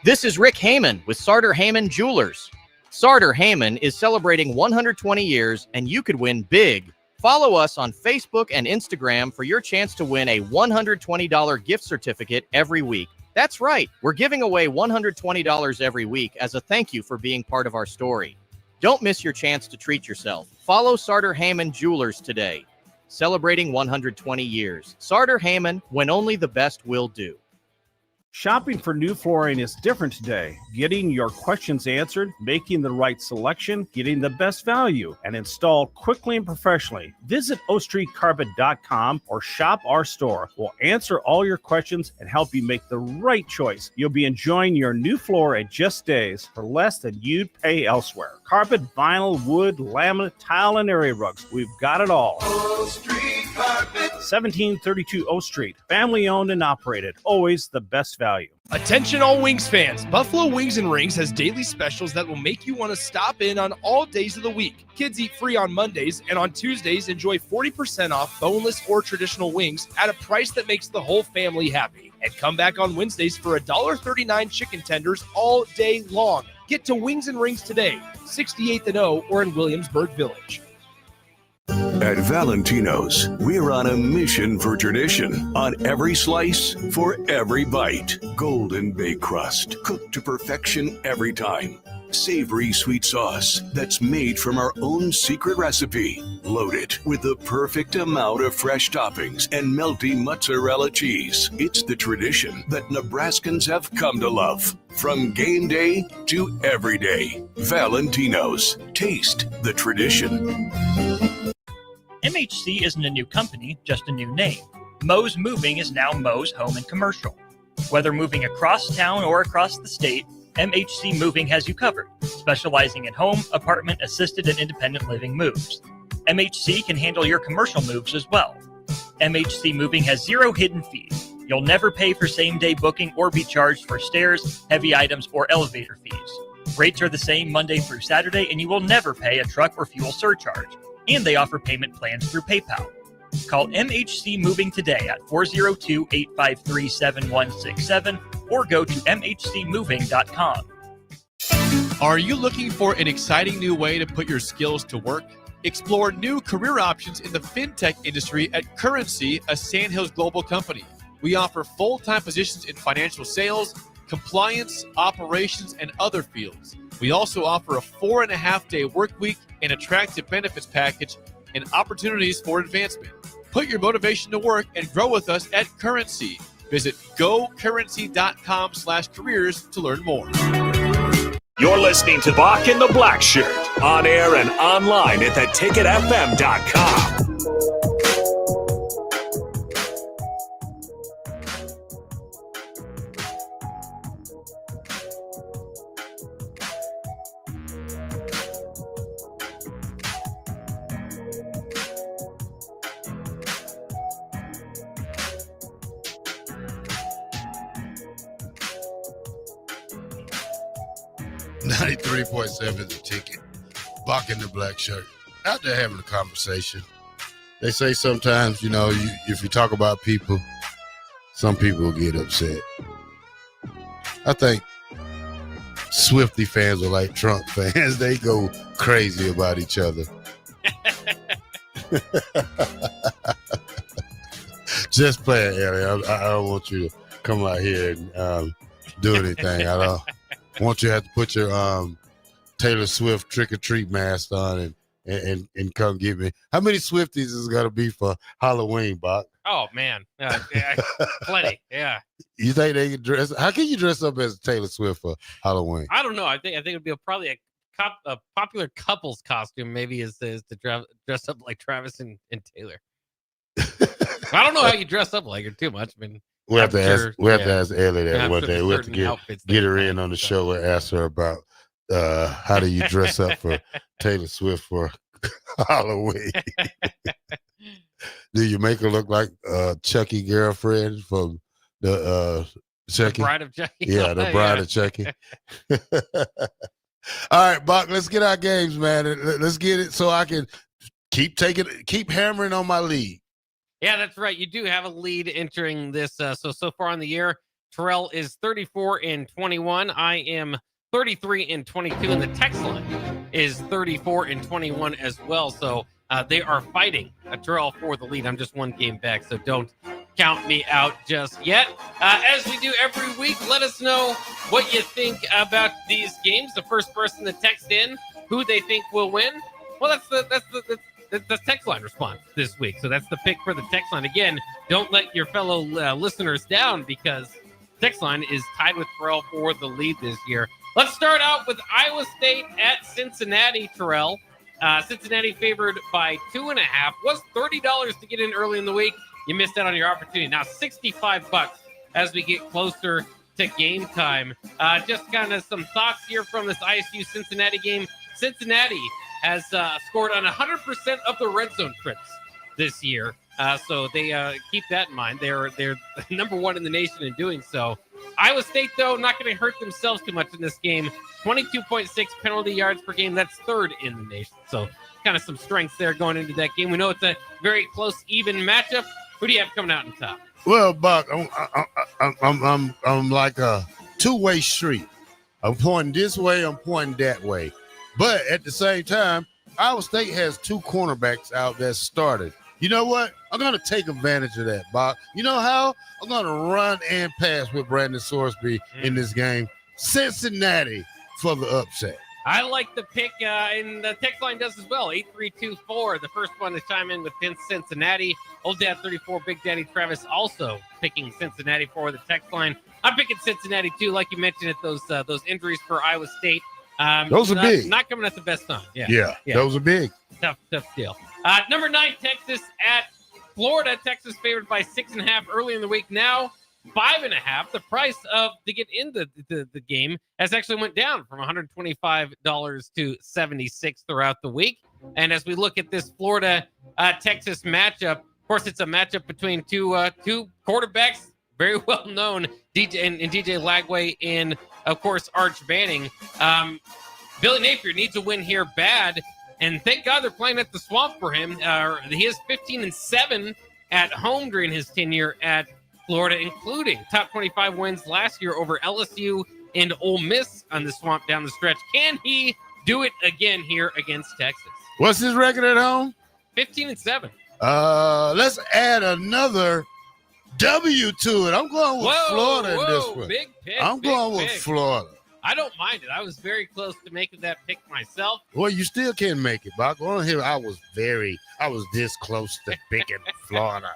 This is Rick Heyman with Sartor Heyman Jewelers. Sartor Heyman is celebrating 120 years, and you could win big. Follow us on Facebook and Instagram for your chance to win a $120 gift certificate every week. That's right, we're giving away $120 every week as a thank you for being part of our story. Don't miss your chance to treat yourself. Follow Sartor Hamann Jewelers today, celebrating 120 years. Sartor Hamann, when only the best will do. Shopping for new flooring is different today. Getting your questions answered, making the right selection, getting the best value, and installed quickly and professionally. Visit ostreetcarpet.com or shop our store. We'll answer all your questions and help you make the right choice. You'll be enjoying your new floor in just days for less than you'd pay elsewhere. Carpet, vinyl, wood, laminate, tile, and area rugs. We've got it all. O Street Carpet. 1732 O Street. Family owned and operated. Always the best value. Attention all Wings fans. Buffalo Wings and Rings has daily specials that will make you want to stop in on all days of the week. Kids eat free on Mondays, and on Tuesdays, enjoy 40% off boneless or traditional wings at a price that makes the whole family happy. And come back on Wednesdays for $1.39 chicken tenders all day long. Get to Wings and Rings today, 68th and O, or in Williamsburg Village. At Valentino's, we're on a mission for tradition. On every slice, for every bite. Golden baked crust, cooked to perfection every time. Savory sweet sauce that's made from our own secret recipe. Loaded with the perfect amount of fresh toppings and melty mozzarella cheese. It's the tradition that Nebraskans have come to love. From game day to every day. Valentino's. Taste the tradition. MHC isn't a new company, just a new name. Moe's Moving is now Moe's Home and Commercial. Whether moving across town or across the state, MHC Moving has you covered, specializing in home, apartment, assisted, and independent living moves. MHC can handle your commercial moves as well. MHC Moving has zero hidden fees. You'll never pay for same-day booking or be charged for stairs, heavy items, or elevator fees. Rates are the same Monday through Saturday, and you will never pay a truck or fuel surcharge. And they offer payment plans through PayPal. Call MHC Moving today at 402-853-7167 or go to mhcmoving.com. Are you looking for an exciting new way to put your skills to work? Explore new career options in the fintech industry at Currency, a Sandhills global company. We offer full-time positions in financial sales, compliance, operations, and other fields. We also offer a 4.5-day work week, an attractive benefits package, and opportunities for advancement. Put your motivation to work and grow with us at Currency. Visit gocurrency.com/careers to learn more. You're listening to Bock and the Blackshirt, on air and online at theticketfm.com. .7 The Ticket. Bock and the Blackshirt. Out there having a conversation. They say sometimes, if you talk about people, some people will get upset. I think Swiftie fans are like Trump fans. They go crazy about each other. Just play it, Ellie. I don't want you to come out here and do anything. I don't want you to have to put your Taylor Swift trick-or-treat mask on and come get me. How many Swifties is it going to be for Halloween, Bock? Oh, man. Plenty, yeah. You think they can dress? How can you dress up as Taylor Swift for Halloween? I don't know. I think it'd be probably a popular couple's costume maybe is to dress up like Travis and Taylor. I don't know how you dress up like her too much. I mean, we have to ask Ellie that one day. We have to get her in on the show and ask her about how do you dress up for Taylor Swift for Halloween? Do you make her look like Chucky girlfriend from the Chucky? The Bride of Chucky. Yeah, the Bride of Chucky. All right, Bock, let's get our games, man. Let's get it so I can keep hammering on my lead. Yeah, that's right. You do have a lead entering this. So far on the year, Terrell is 34-21. I am 33-22, and the text line is 34-21 as well. So they are fighting Terrell for the lead. I'm just one game back, so don't count me out just yet. As we do every week, let us know what you think about these games. The first person to text in who they think will win. Well, that's the text line response this week. So that's the pick for the text line. Again, don't let your fellow listeners down because text line is tied with Terrell for the lead this year. Let's start out with Iowa State at Cincinnati, Terrell. Cincinnati favored by 2.5. Was $30 to get in early in the week. You missed out on your opportunity. Now $65 as we get closer to game time. Just kind of some thoughts here from this ISU Cincinnati game. Cincinnati has scored on 100% of the red zone trips this year. So they keep that in mind. They're number one in the nation in doing so. Iowa State, though, not going to hurt themselves too much in this game. 22.6 penalty yards per game. That's third in the nation. So kind of some strengths there going into that game. We know it's a very close, even matchup. Who do you have coming out on top? Well, Buck, I'm like a two-way street. I'm pointing this way, I'm pointing that way. But at the same time, Iowa State has two cornerbacks out that started. You know what? I'm going to take advantage of that, Bob. You know how? I'm going to run and pass with Brandon Sorsby in this game. Cincinnati for the upset. I like the pick, and the text line does as well. 8324, the first one to chime in with Cincinnati. Old Dad 34, Big Daddy Travis also picking Cincinnati for the text line. I'm picking Cincinnati too, like you mentioned. Those injuries for Iowa State. Those are big. Not coming at the best time. Yeah, those are big. Tough deal. Number 9, Texas at Florida. Texas favored by 6.5 early in the week. Now 5.5. The price to get into the game has actually went down from $125 to $76 throughout the week. And as we look at this Florida Texas matchup, of course, it's a matchup between two quarterbacks, very well known, DJ Lagway and of course Arch Manning. Billy Napier needs a win here bad. And thank God they're playing at the Swamp for him. He is 15-7 at home during his tenure at Florida, including top 25 wins last year over LSU and Ole Miss on the Swamp down the stretch. Can he do it again here against Texas? What's his record at home? 15-7. Let's add another W to it. I'm going with Florida in this one. Big pick. I'm going with Florida. I don't mind it. I was very close to making that pick myself. Well, you still can't make it, Bob. On here, I was this close to picking Florida.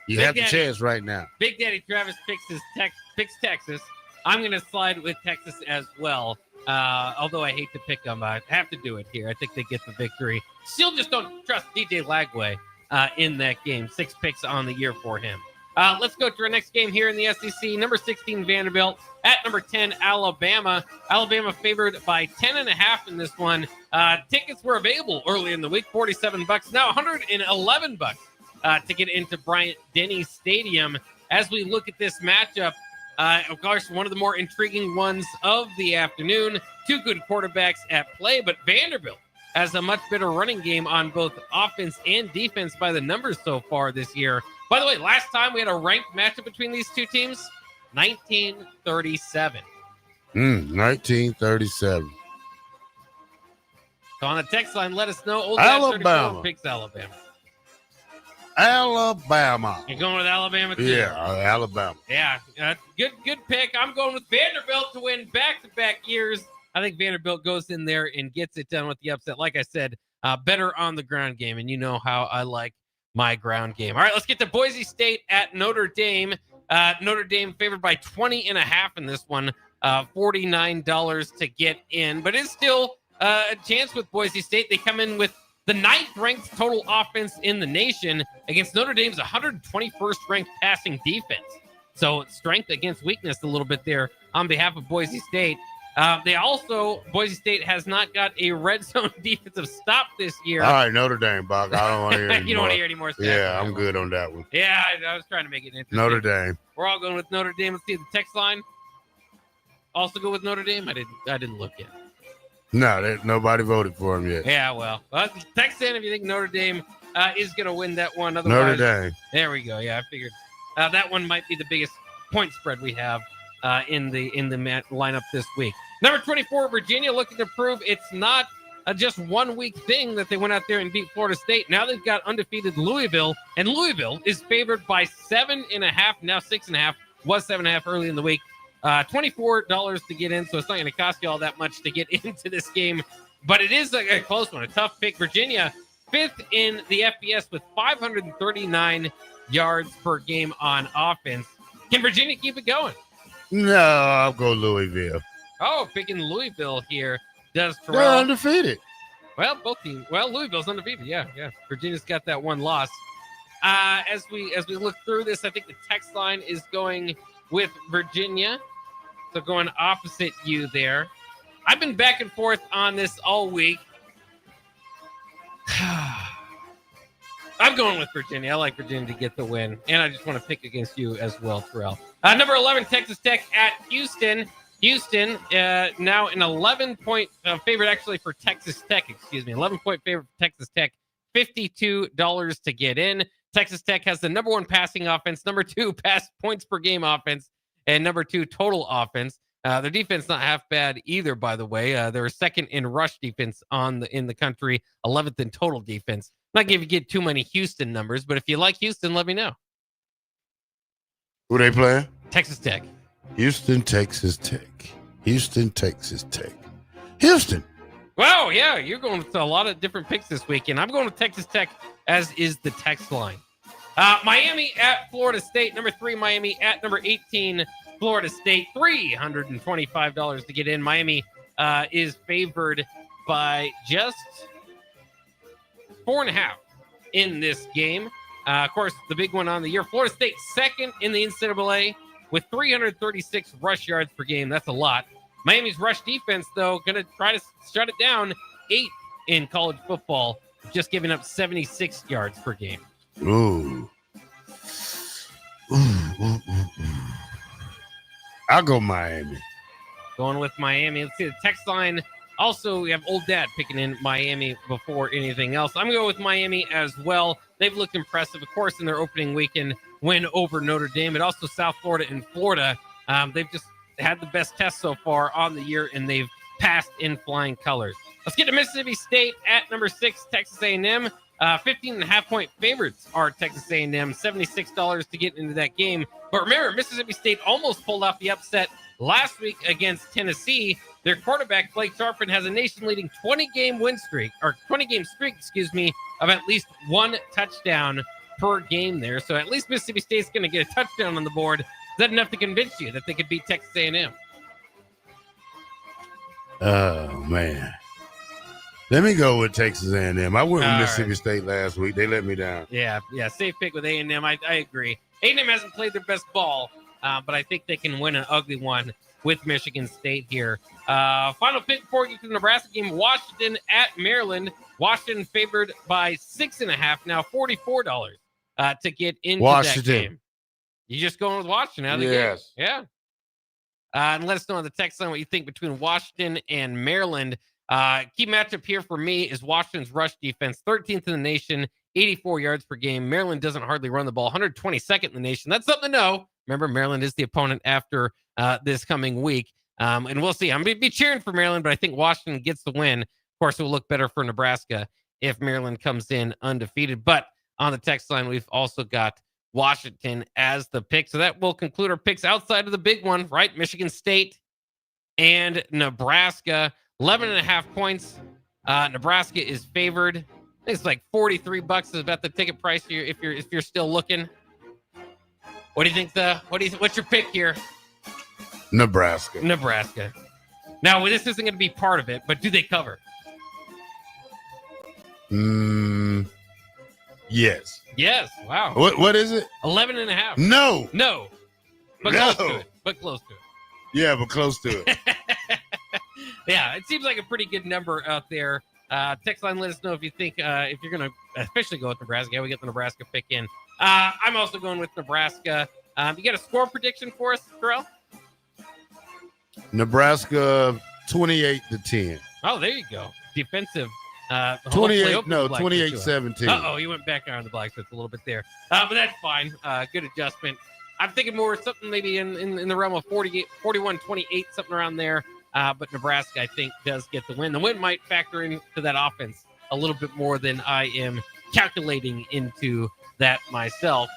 You have the chance right now. Big Daddy Travis picks Texas. I'm going to slide with Texas as well. Although I hate to pick them, I have to do it here. I think they get the victory. Still just don't trust DJ Lagway in that game. 6 picks on the year for him. Let's go to our next game here in the SEC. Number 16, Vanderbilt at number 10, Alabama. Alabama favored by 10.5 in this one. Tickets were available early in the week, $47. Now $111 to get into Bryant-Denny Stadium. As we look at this matchup, of course, one of the more intriguing ones of the afternoon. Two good quarterbacks at play, but Vanderbilt has a much better running game on both offense and defense by the numbers so far this year. By the way, last time we had a ranked matchup between these two teams, 1937. 1937. So on the text line, let us know. Old Alabama picks Alabama. Alabama. You're going with Alabama too? Yeah, Alabama. Yeah, good pick. I'm going with Vanderbilt to win back-to-back years. I think Vanderbilt goes in there and gets it done with the upset. Like I said, better on the ground game, and you know how I like my ground game. All right, let's get to Boise State at Notre Dame. Notre Dame favored by 20.5 in this one. $49 to get in, but it's still a chance with Boise State. They come in with the 9th ranked total offense in the nation against Notre Dame's 121st ranked passing defense. So strength against weakness a little bit there on behalf of Boise State. Boise State has not got a red zone defensive stop this year. All right, Notre Dame, Buck. I don't want to hear anymore. You don't want to hear any more stuff. Yeah, I'm good on that one. Yeah, I was trying to make it interesting. Notre Dame. We're all going with Notre Dame. Let's see the text line. Also go with Notre Dame? I didn't look yet. No, nobody voted for him yet. Yeah, well, text in if you think Notre Dame is going to win that one. Otherwise, Notre Dame. There we go. Yeah, I figured that one might be the biggest point spread we have in the lineup this week. Number 24, Virginia, looking to prove it's not just 1 week thing that they went out there and beat Florida State. Now they've got undefeated Louisville, and Louisville is favored by 7.5, now 6.5, was 7.5 early in the week. $24 to get in, so it's not going to cost you all that much to get into this game but it is a close one, a tough pick. Virginia, 5th in the FBS with 539 yards per game on offense. Can Virginia keep it going? No, I'll go Louisville. Oh, picking Louisville here. Does Terrell? They're undefeated. Well, both teams. Well, Louisville's undefeated. Yeah. Virginia's got that one loss. As we look through this, I think the text line is going with Virginia. So going opposite you there. I've been back and forth on this all week. I'm going with Virginia. I like Virginia to get the win. And I just want to pick against you as well, Terrell. Number 11, Texas Tech at Houston. Houston, now an 11-point favorite actually for Texas Tech, 11-point favorite for Texas Tech, $52 to get in. Texas Tech has the number 1 passing offense, number 2 pass points per game offense, and number 2 total offense. Their defense not half bad either, by the way. They're 2nd in rush defense in the country, 11th in total defense. Not going to get too many Houston numbers, but if you like Houston, let me know. Who they playing? Texas Tech. Houston, Texas Tech. Houston, Texas Tech. Houston. Wow, yeah, you're going with a lot of different picks this weekend. I'm going with Texas Tech, as is the text line. Miami at Florida State. Number 3, Miami at number 18, Florida State. $325 to get in. Miami is favored by just 4.5 in this game. Of course, the big one on the year. Florida State 2nd in the NCAA with 336 rush yards per game. That's a lot. Miami's rush defense, though, going to try to shut it down. 8th in college football, just giving up 76 yards per game. Ooh. I'll go Miami. Going with Miami. Let's see the text line. Also, we have Old Dad picking in Miami before anything else. I'm going to go with Miami as well. They've looked impressive, of course, in their opening weekend win over Notre Dame, but also South Florida and Florida. They've just had the best test so far on the year, and they've passed in flying colors. Let's get to Mississippi State at number 6, Texas A&M. 15.5-point favorites are Texas A&M. $76 to get into that game. But remember, Mississippi State almost pulled off the upset last week against Tennessee. Their quarterback, Blake Sharpin, has a nation-leading 20-game streak, of at least 1 touchdown per game there. So at least Mississippi State's going to get a touchdown on the board. Is that enough to convince you that they could beat Texas A&M? Oh, man. Let me go with Texas A&M. I went with Mississippi State last week. They let me down. Yeah, safe pick with A&M. I agree. A&M hasn't played their best ball, but I think they can win an ugly one with Michigan State here. Final pick before we get to the Nebraska game, Washington at Maryland. Washington favored by 6.5, now $44 to get into that game. You just going with Washington out of the game? Yeah. And let us know on the text line what you think between Washington and Maryland. Key matchup here for me is Washington's rush defense, 13th in the nation, 84 yards per game. Maryland doesn't hardly run the ball, 122nd in the nation. That's something to know. Remember, Maryland is the opponent after this coming week. And we'll see. I'm going to be cheering for Maryland, but I think Washington gets the win. Of course, it will look better for Nebraska if Maryland comes in undefeated. But on the text line, we've also got Washington as the pick. So that will conclude our picks outside of the big one, right? Michigan State and Nebraska. 11.5 points. Nebraska is favored. I think it's like $43 is about the ticket price here if you're still looking. What do you think? What's your pick here? Nebraska. Now, this isn't going to be part of it, but do they cover? Yes. Yes. Wow. What is it? 11.5. No. But close to it. Yeah, but close to it. Yeah, it seems like a pretty good number out there. Text line, let us know if you think if you're going to officially go with Nebraska. We get the Nebraska pick in. I'm also going with Nebraska. You got a score prediction for us, Terrell? Nebraska 28-10. Oh, there you go. Defensive. 28-17. Uh-oh, you went back on the Blackshirt a little bit there. But that's fine. Good adjustment. I'm thinking more something maybe in the realm of 41-28, something around there. But Nebraska, I think, does get the win. The win might factor into that offense a little bit more than I am calculating into that myself.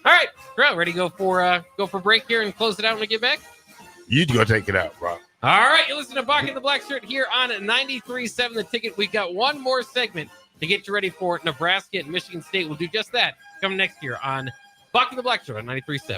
All right, Terrell, ready to go for break here and close it out when we get back? You go take it out, Rob. All right, you listen to Bock the Blackshirt here on 93.7 The Ticket. We got one more segment to get you ready for Nebraska and Michigan State. We'll do just that coming next year on Bock the Blackshirt on 93.7.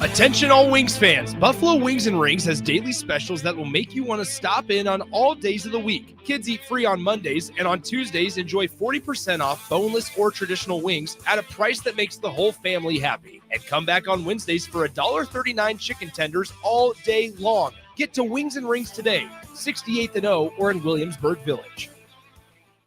Attention all Wings fans. Buffalo Wings and Rings has daily specials that will make you want to stop in on all days of the week. Kids eat free on Mondays, and on Tuesdays, enjoy 40% off boneless or traditional wings at a price that makes the whole family happy. And come back on Wednesdays for $1.39 chicken tenders all day long. Get to Wings and Rings today, 68th and O, or in Williamsburg Village.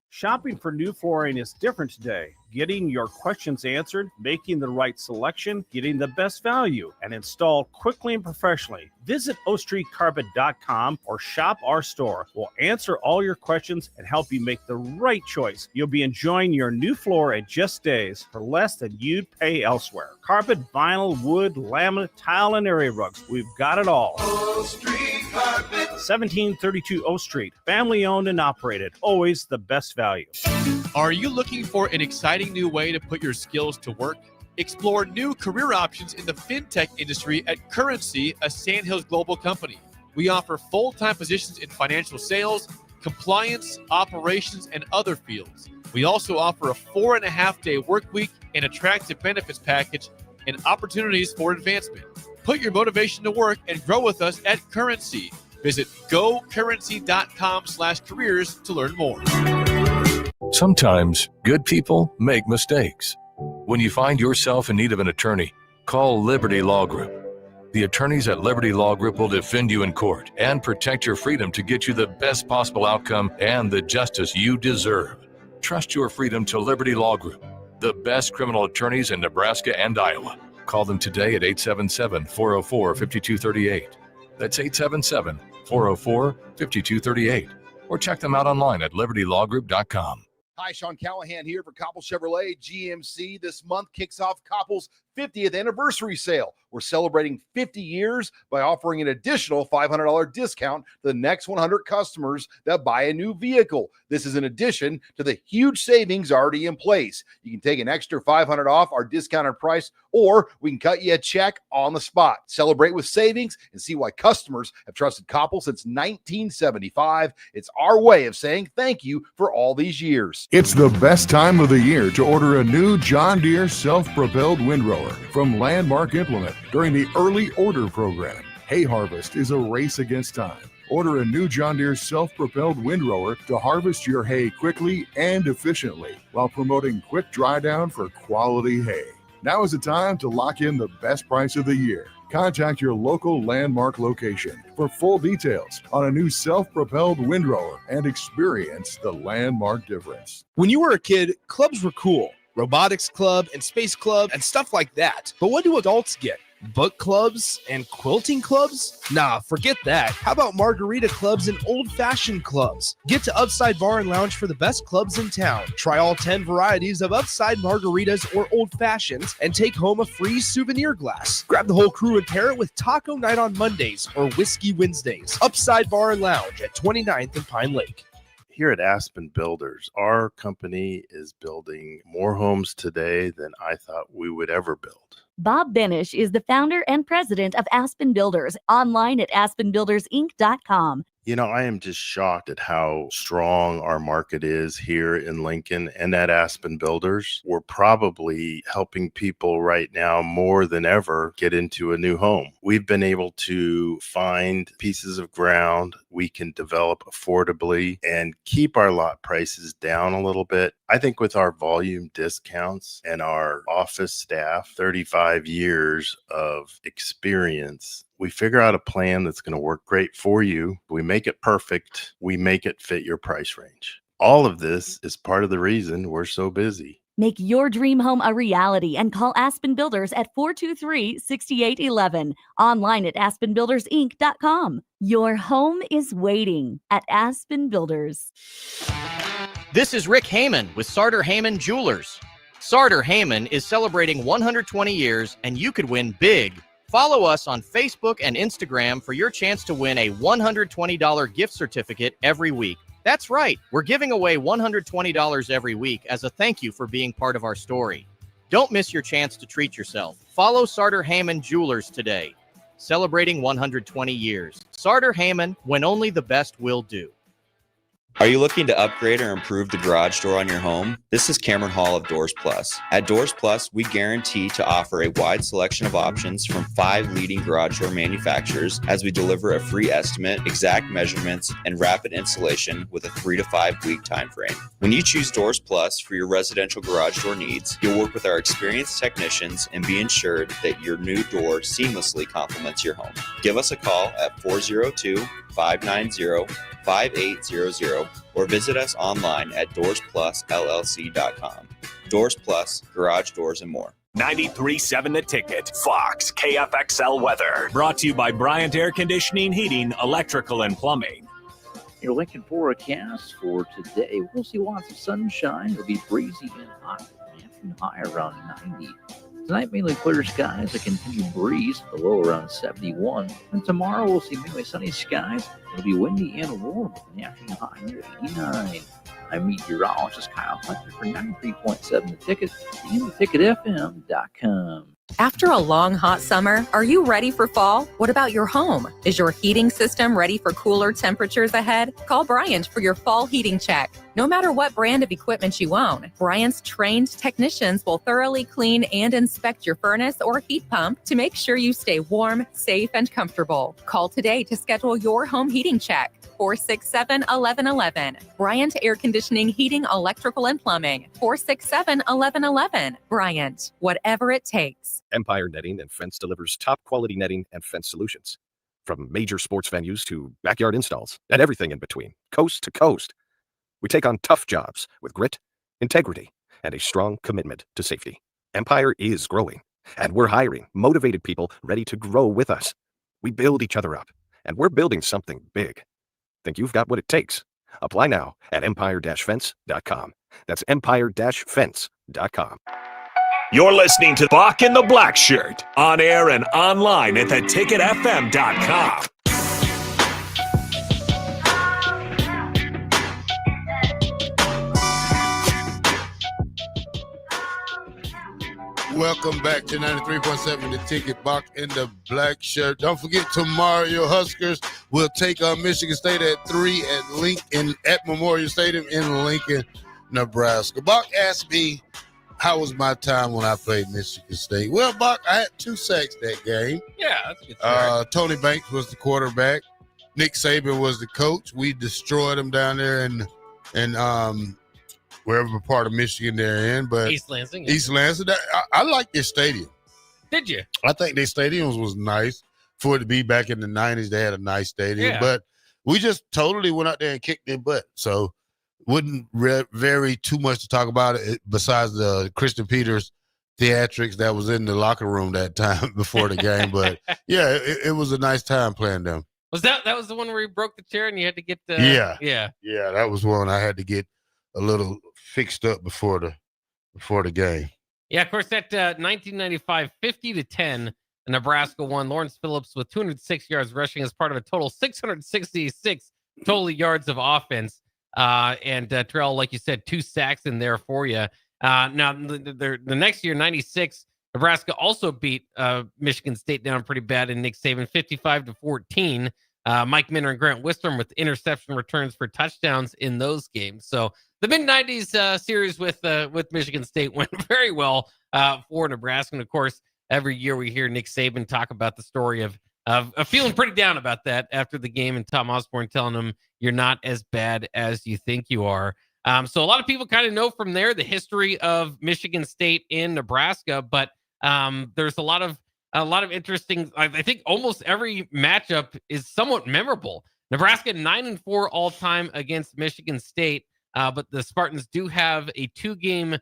Shopping for new flooring is different today. Getting your questions answered, making the right selection, getting the best value, and installed quickly and professionally. Visit ostreetcarpet.com or shop our store. We'll answer all your questions and help you make the right choice. You'll be enjoying your new floor in just days for less than you'd pay elsewhere. Carpet, vinyl, wood, laminate, tile, and area rugs. We've got it all. O Street Carpet. 1732 O Street. Family owned and operated. Always the best value. Are you looking for an exciting new way to put your skills to work? Explore new career options in the fintech industry at Currency, a Sandhills global company. We offer full-time positions in financial sales, compliance, operations, and other fields. We also offer a 4.5-day work week, an attractive benefits package, and opportunities for advancement. Put your motivation to work and grow with us at Currency. Visit gocurrency.com/careers to learn more. Sometimes good people make mistakes. When you find yourself in need of an attorney, call Liberty Law Group. The attorneys at Liberty Law Group will defend you in court and protect your freedom to get you the best possible outcome and the justice you deserve. Trust your freedom to Liberty Law Group, the best criminal attorneys in Nebraska and Iowa. Call them today at 877-404-5238. That's 877-404-5238. Or check them out online at libertylawgroup.com. Hi, Sean Callahan here for Koppel Chevrolet GMC. This month kicks off Koppel's 50th anniversary sale. We're celebrating 50 years by offering an additional $500 discount to the next 100 customers that buy a new vehicle. This is in addition to the huge savings already in place. You can take an extra $500 off our discounted price, or we can cut you a check on the spot. Celebrate with savings and see why customers have trusted Koppel since 1975. It's our way of saying thank you for all these years. It's the best time of the year to order a new John Deere self-propelled windrower from Landmark Implement during the early order program. Hay harvest is a race against time. Order a new John Deere self-propelled windrower to harvest your hay quickly and efficiently while promoting quick dry down for quality hay. Now is the time to lock in the best price of the year. Contact your local Landmark location for full details on a new self-propelled windrower and experience the Landmark difference. When you were a kid, clubs were cool. Robotics club and space club and stuff like that. But what do adults get? Book clubs and quilting clubs? Nah, forget that. How about margarita clubs and old-fashioned clubs? Get to Upside Bar and Lounge for the best clubs in town. Try all 10 varieties of Upside margaritas or old-fashions and take home a free souvenir glass. Grab the whole crew and pair it with taco night on Mondays or whiskey Wednesdays. Upside Bar and Lounge at 29th and Pine Lake. Here at Aspen Builders, our company is building more homes today than I thought we would ever build. Bob Benish is the founder and president of Aspen Builders, online at aspenbuildersinc.com. You know, I am just shocked at how strong our market is here in Lincoln and at Aspen Builders. We're probably helping people right now more than ever get into a new home. We've been able to find pieces of ground we can develop affordably and keep our lot prices down a little bit. I think with our volume discounts and our office staff, 35 years of experience, we figure out a plan that's going to work great for you. We make it perfect. We make it fit your price range. All of this is part of the reason we're so busy. Make your dream home a reality and call Aspen Builders at 423-6811. Online at aspenbuildersinc.com. Your home is waiting at Aspen Builders. This is Rick Heyman with Sartor Heyman Jewelers. Sartor Heyman is celebrating 120 years, and you could win big. Follow us on Facebook and Instagram for your chance to win a $120 gift certificate every week. That's right, we're giving away $120 every week as a thank you for being part of our story. Don't miss your chance to treat yourself. Follow Sartor Hamann Jewelers today, celebrating 120 years. Sartor Hamann, when only the best will do. Are you looking to upgrade or improve the garage door on your home? This is Cameron Hall of Doors Plus. At Doors Plus, we guarantee to offer a wide selection of options from 5 leading garage door manufacturers as we deliver a free estimate, exact measurements, and rapid installation with a 3 to 5 week time frame. When you choose Doors Plus for your residential garage door needs, you'll work with our experienced technicians and be ensured that your new door seamlessly complements your home. Give us a call at 402-590-5800 or visit us online at DoorsPlusLLC.com. Doors Plus, garage doors and more. 93.7 The Ticket, Fox, KFXL weather. Brought to you by Bryant Air Conditioning, Heating, Electrical, and Plumbing. Your Lincoln forecast for today. We'll see lots of sunshine. It'll be breezy and hot. Afternoon high around 90. Tonight, mainly clear skies, a continued breeze, the low around 71. And tomorrow, we'll see mainly sunny skies. It'll be windy and warm with an afternoon high near 89. I'm meteorologist Kyle Hunter for 93.7 The Ticket and theticketfm.com. After a long, hot summer, are you ready for fall? What about your home? Is your heating system ready for cooler temperatures ahead? Call Bryant for your fall heating check. No matter what brand of equipment you own, Bryant's trained technicians will thoroughly clean and inspect your furnace or heat pump to make sure you stay warm, safe, and comfortable. Call today to schedule your home heating check. 467-1111. Bryant Air Conditioning, Heating, Electrical, and Plumbing. 467-1111. Bryant, whatever it takes. Empire Netting and Fence delivers top quality netting and fence solutions. From major sports venues to backyard installs and everything in between, coast to coast. We take on tough jobs with grit, integrity, and a strong commitment to safety. Empire is growing, and we're hiring motivated people ready to grow with us. We build each other up, and we're building something big. Think you've got what it takes? Apply now at empire-fence.com. That's empire-fence.com. You're listening to Bock and the Blackshirt, on air and online at theticketfm.com. Welcome back to 93.7 The Ticket, Bock and the Blackshirt. Don't forget, tomorrow your Huskers will take on Michigan State at 3 at Memorial Stadium in Lincoln, Nebraska. Bock asked me, how was my time when I played Michigan State? Well, Bock, I had 2 sacks that game. Yeah, that's a good start. Tony Banks was the quarterback. Nick Saban was the coach. We destroyed them down there in wherever part of Michigan they're in. But East Lansing. East Lansing. I like their stadium. Did you? I think their stadiums was nice. For it to be back in the 90s, they had a nice stadium. Yeah. But we just totally went out there and kicked their butt. So wouldn't vary too much to talk about it besides the Christian Peters theatrics that was in the locker room that time before the game. But yeah, it was a nice time playing them. Was that was the one where you broke the chair and you had to get the Yeah, that was one I had to get a little fixed up before the game. Yeah, of course, that 1995 50-10, Nebraska won. Lawrence Phillips with 206 yards rushing as part of a total 666 total yards of offense. And Terrell, like you said, 2 sacks in there for you. Now, the next year, 96, Nebraska also beat Michigan State down pretty bad in Nick Saban, 55-14. Mike Minter and Grant Wistrom with interception returns for touchdowns in those games. So the mid-90s series with Michigan State went very well for Nebraska. And, of course, every year we hear Nick Saban talk about the story of feeling pretty down about that after the game and Tom Osborne telling him you're not as bad as you think you are. So a lot of people kind of know from there the history of Michigan State in Nebraska, but there's a lot of interesting. I think almost every matchup is somewhat memorable. Nebraska 9-4 all time against Michigan State, but the Spartans do have a 2-game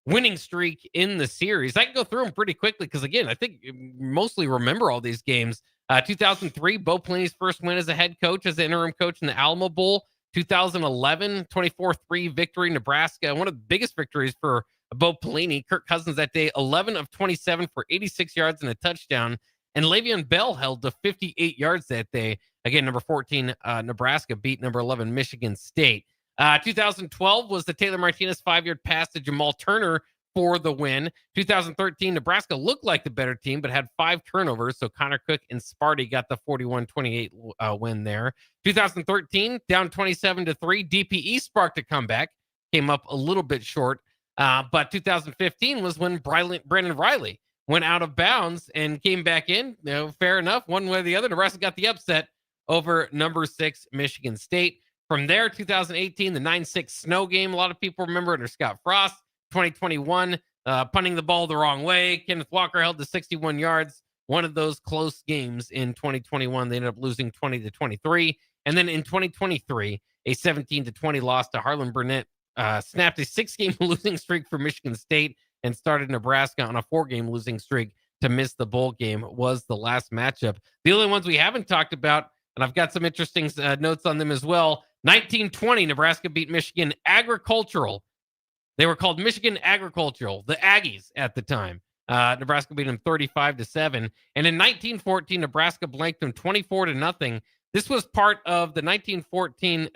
winning streak in the series. I can go through them pretty quickly because, again, I think you mostly remember all these games. 2003, Bo Pelini's first win as a head coach, as the interim coach in the Alamo Bowl. 2011, 24-3 victory, Nebraska. One of the biggest victories for Bo Pelini. Kirk Cousins that day, 11 of 27 for 86 yards and a touchdown. And Le'Veon Bell held to 58 yards that day. Again, number 14, Nebraska beat number 11, Michigan State. 2012 was the Taylor Martinez 5-yard pass to Jamal Turner for the win. 2013, Nebraska looked like the better team, but had 5 turnovers. So Connor Cook and Sparty got the 41-28 win there. 2013, down 27-3. DPE sparked a comeback, came up a little bit short. But 2015 was when Brandon Riley went out of bounds and came back in. Fair enough. One way or the other, Nebraska got the upset over number 6 Michigan State. From there, 2018, the 9-6 snow game. A lot of people remember under Scott Frost. 2021, punting the ball the wrong way. Kenneth Walker held to 61 yards. One of those close games in 2021. They ended up losing 20-23. And then in 2023, a 17-20 loss to Harlan Burnett snapped a 6-game losing streak for Michigan State and started Nebraska on a 4-game losing streak to miss the bowl game. Was the last matchup. The only ones we haven't talked about, and I've got some interesting notes on them as well. 1920, Nebraska beat Michigan Agricultural. They were called Michigan Agricultural, the Aggies at the time. Nebraska beat them 35-7. And in 1914, Nebraska blanked them 24-0. This was part of the 1914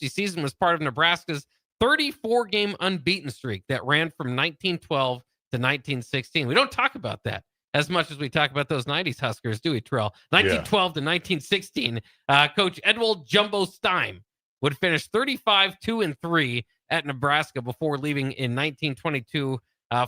season, was part of Nebraska's 34-game unbeaten streak that ran from 1912 to 1916. We don't talk about that as much as we talk about those 90s Huskers, do we, Terrell? 1912 to 1916, Coach Edwald Jumbo Stein would finish 35-2-3 at Nebraska before leaving in 1922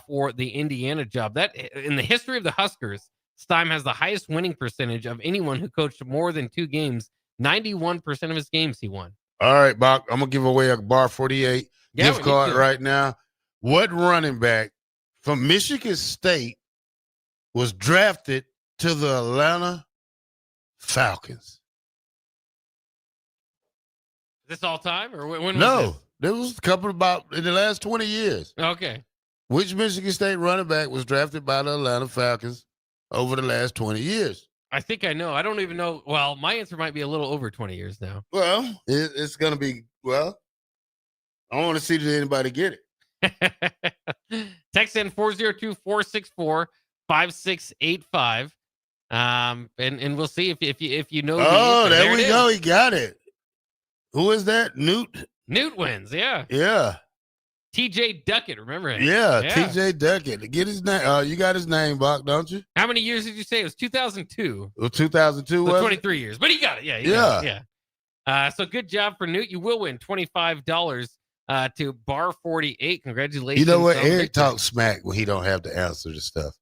for the Indiana job. That, in the history of the Huskers, Stein has the highest winning percentage of anyone who coached more than 2 games. 91% of his games he won. All right, Bock, I'm going to give away a Bar 48 gift card right now. What running back from Michigan State was drafted to the Atlanta Falcons? Is this all time? Or when was No, there was a couple about in the last 20 years. Okay. Which Michigan State running back was drafted by the Atlanta Falcons over the last 20 years? I think I know. I don't even know. Well, my answer might be a little over 20 years now. Well, it's going to be, I want to see if anybody get it. Text in 402-464-5685. And we'll see if you know. Oh, there we go. He got it. Who is that? Newt wins. Yeah. Yeah. TJ Duckett, remember him? Yeah, TJ Duckett. Get his name. You got his name, Bock, don't you? How many years did you say? It was 2002. Well, 2002 was 23 years, but he got it. Yeah. So good job for Newt. You will win $25 to Bar 48. Congratulations. You know what? Eric talks smack when he don't have to answer the stuff.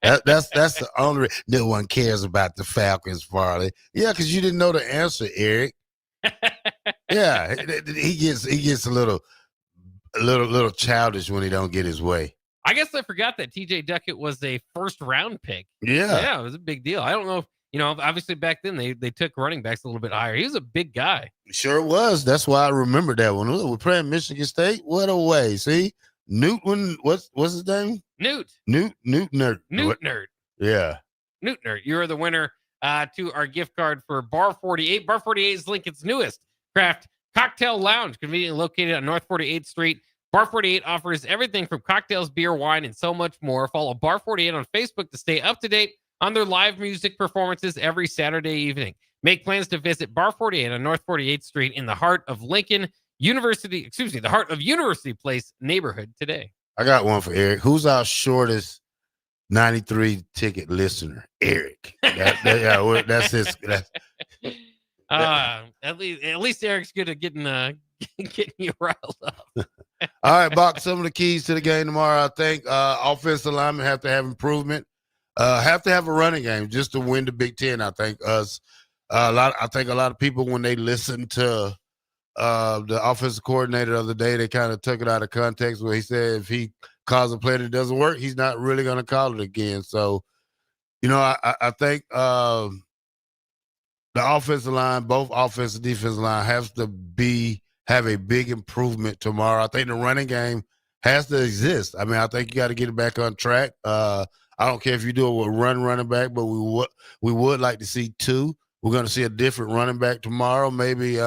That's the only. No one cares about the Falcons, Farley. Yeah, because you didn't know the answer, Eric. Yeah, he gets a little childish when he don't get his way. I guess I forgot that TJ Duckett was a first-round pick. Yeah, it was a big deal. I don't know if, obviously back then they took running backs a little bit higher. He was a big guy. Sure was. That's why I remember that one. We're playing Michigan State. What a way. See? Newt, what's his name? Newt Nerd. Yeah. Newt Nerd. You're the winner to our gift card for Bar 48. Bar 48 is Lincoln's newest craft cocktail lounge, conveniently located on North 48th Street. Bar 48 offers everything from cocktails, beer, wine, and so much more. Follow Bar 48 on Facebook to stay up to date on their live music performances every Saturday evening. Make plans to visit Bar 48 on North 48th Street in the heart of the heart of University Place neighborhood today. I got one for Eric. Who's our shortest 93 ticket listener? Eric. That's his. At least Eric's good at getting you riled up. All right, Bock, some of the keys to the game tomorrow. I think offensive linemen have to have improvement. Have to have a running game just to win the Big Ten. I think a lot of people, when they listen to the offensive coordinator the other day, they kind of took it out of context where he said if he calls a play that doesn't work, he's not really going to call it again. So, I think the offensive line, both offensive and defensive line, have a big improvement tomorrow. I think the running game has to exist. I mean, I think you got to get it back on track. I don't care if you do it with running back, but we would like to see 2. We're going to see a different running back tomorrow. Maybe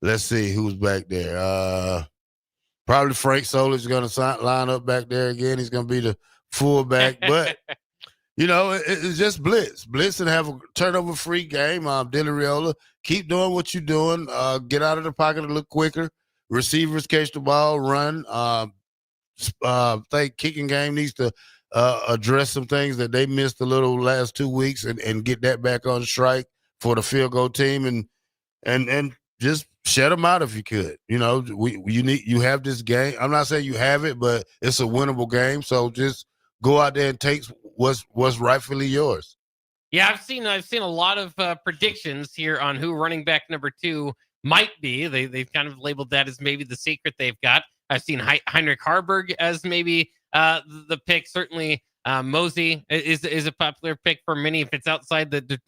let's see who's back there. Probably Frank Solich is going to line up back there again. He's going to be the fullback, but. It's just blitz and have a turnover-free game. Dylan Raiola, keep doing what you're doing. Get out of the pocket a little quicker. Receivers catch the ball, run. think kicking game needs to address some things that they missed the little last 2 weeks and get that back on strike for the field goal team and just shut them out if you could. You know, you have this game. I'm not saying you have it, but it's a winnable game. So just go out there and take what's rightfully yours. Yeah, I've seen a lot of predictions here on who running back number 2 might be. They've kind of labeled that as maybe the secret they've got. I've seen Heinrich Harburg as maybe the pick. Certainly, Mosey is a popular pick for many if it's outside the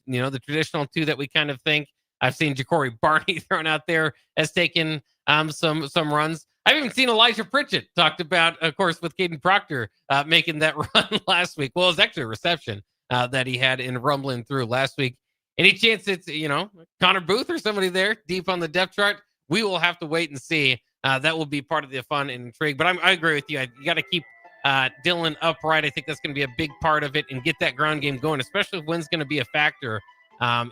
traditional 2 that we kind of think. I've seen Ja'Cory Barney thrown out there as taking some runs. I've even seen Elijah Pritchett talked about, of course, with Caden Proctor making that run last week. Well, it was actually a reception that he had in rumbling through last week. Any chance it's, Connor Booth or somebody there deep on the depth chart? We will have to wait and see. That will be part of the fun and intrigue. But I agree with you. You got to keep Dylan upright. I think that's going to be a big part of it and get that ground game going, especially if wind's going to be a factor.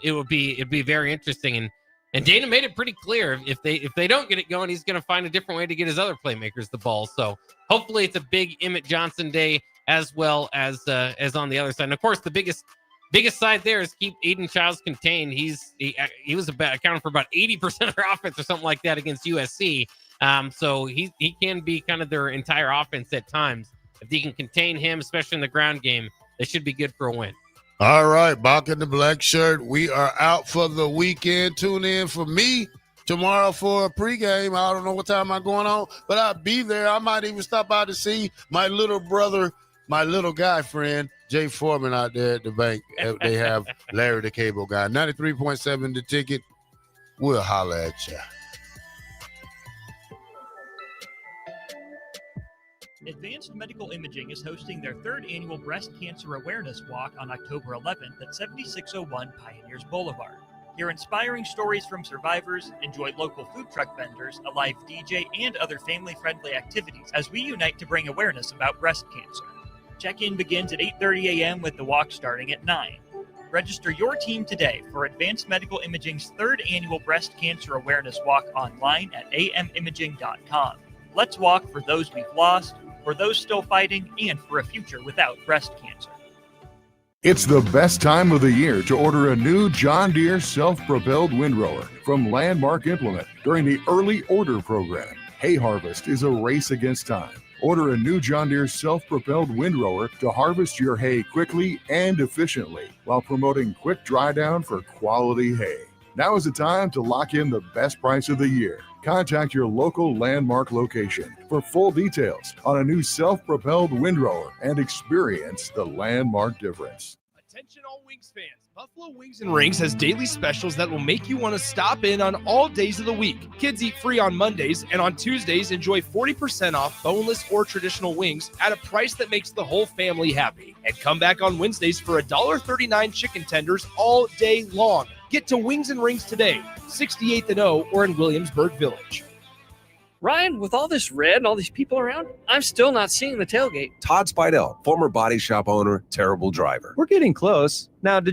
It'd be very interesting. And Dana made it pretty clear if they don't get it going, he's going to find a different way to get his other playmakers the ball. So hopefully it's a big Emmett Johnson day as well as on the other side. And of course, the biggest side there is keep Aiden Childs contained. He was accounting for about 80% of their offense or something like that against USC. So he can be kind of their entire offense at times. If he can contain him, especially in the ground game, they should be good for a win. All right, Bock the Blackshirt. We are out for the weekend. Tune in for me tomorrow for a pregame. I don't know what time I'm going on, but I'll be there. I might even stop by to see my little brother, my little guy friend, Jay Foreman out there at the bank. They have Larry the Cable Guy. 93.7 The Ticket. We'll holler at ya. Advanced Medical Imaging is hosting their 3rd annual Breast Cancer Awareness Walk on October 11th at 7601 Pioneers Boulevard. Hear inspiring stories from survivors, enjoy local food truck vendors, a live DJ, and other family-friendly activities as we unite to bring awareness about breast cancer. Check-in begins at 8:30 a.m. with the walk starting at 9. Register your team today for Advanced Medical Imaging's 3rd annual Breast Cancer Awareness Walk online at amimaging.com. Let's walk for those we've lost, for those still fighting, and for a future without breast cancer. It's the best time of the year to order a new John Deere self-propelled windrower from Landmark Implement during the early order program. Hay harvest is a race against time. Order a new John Deere self-propelled windrower to harvest your hay quickly and efficiently while promoting quick dry down for quality hay. Now is the time to lock in the best price of the year. Contact your local Landmark location for full details on a new self-propelled windrower and experience the Landmark difference. Attention all Wings fans. Buffalo Wings and Rings has daily specials that will make you want to stop in on all days of the week. Kids eat free on Mondays, and on Tuesdays, enjoy 40% off boneless or traditional wings at a price that makes the whole family happy. And come back on Wednesdays for $1.39 chicken tenders all day long. Get to Wings and Rings today, 68th and O, or in Williamsburg Village. Ryan, with all this red and all these people around, I'm still not seeing the tailgate. Todd Spidell, former body shop owner, terrible driver. We're getting close. Now, did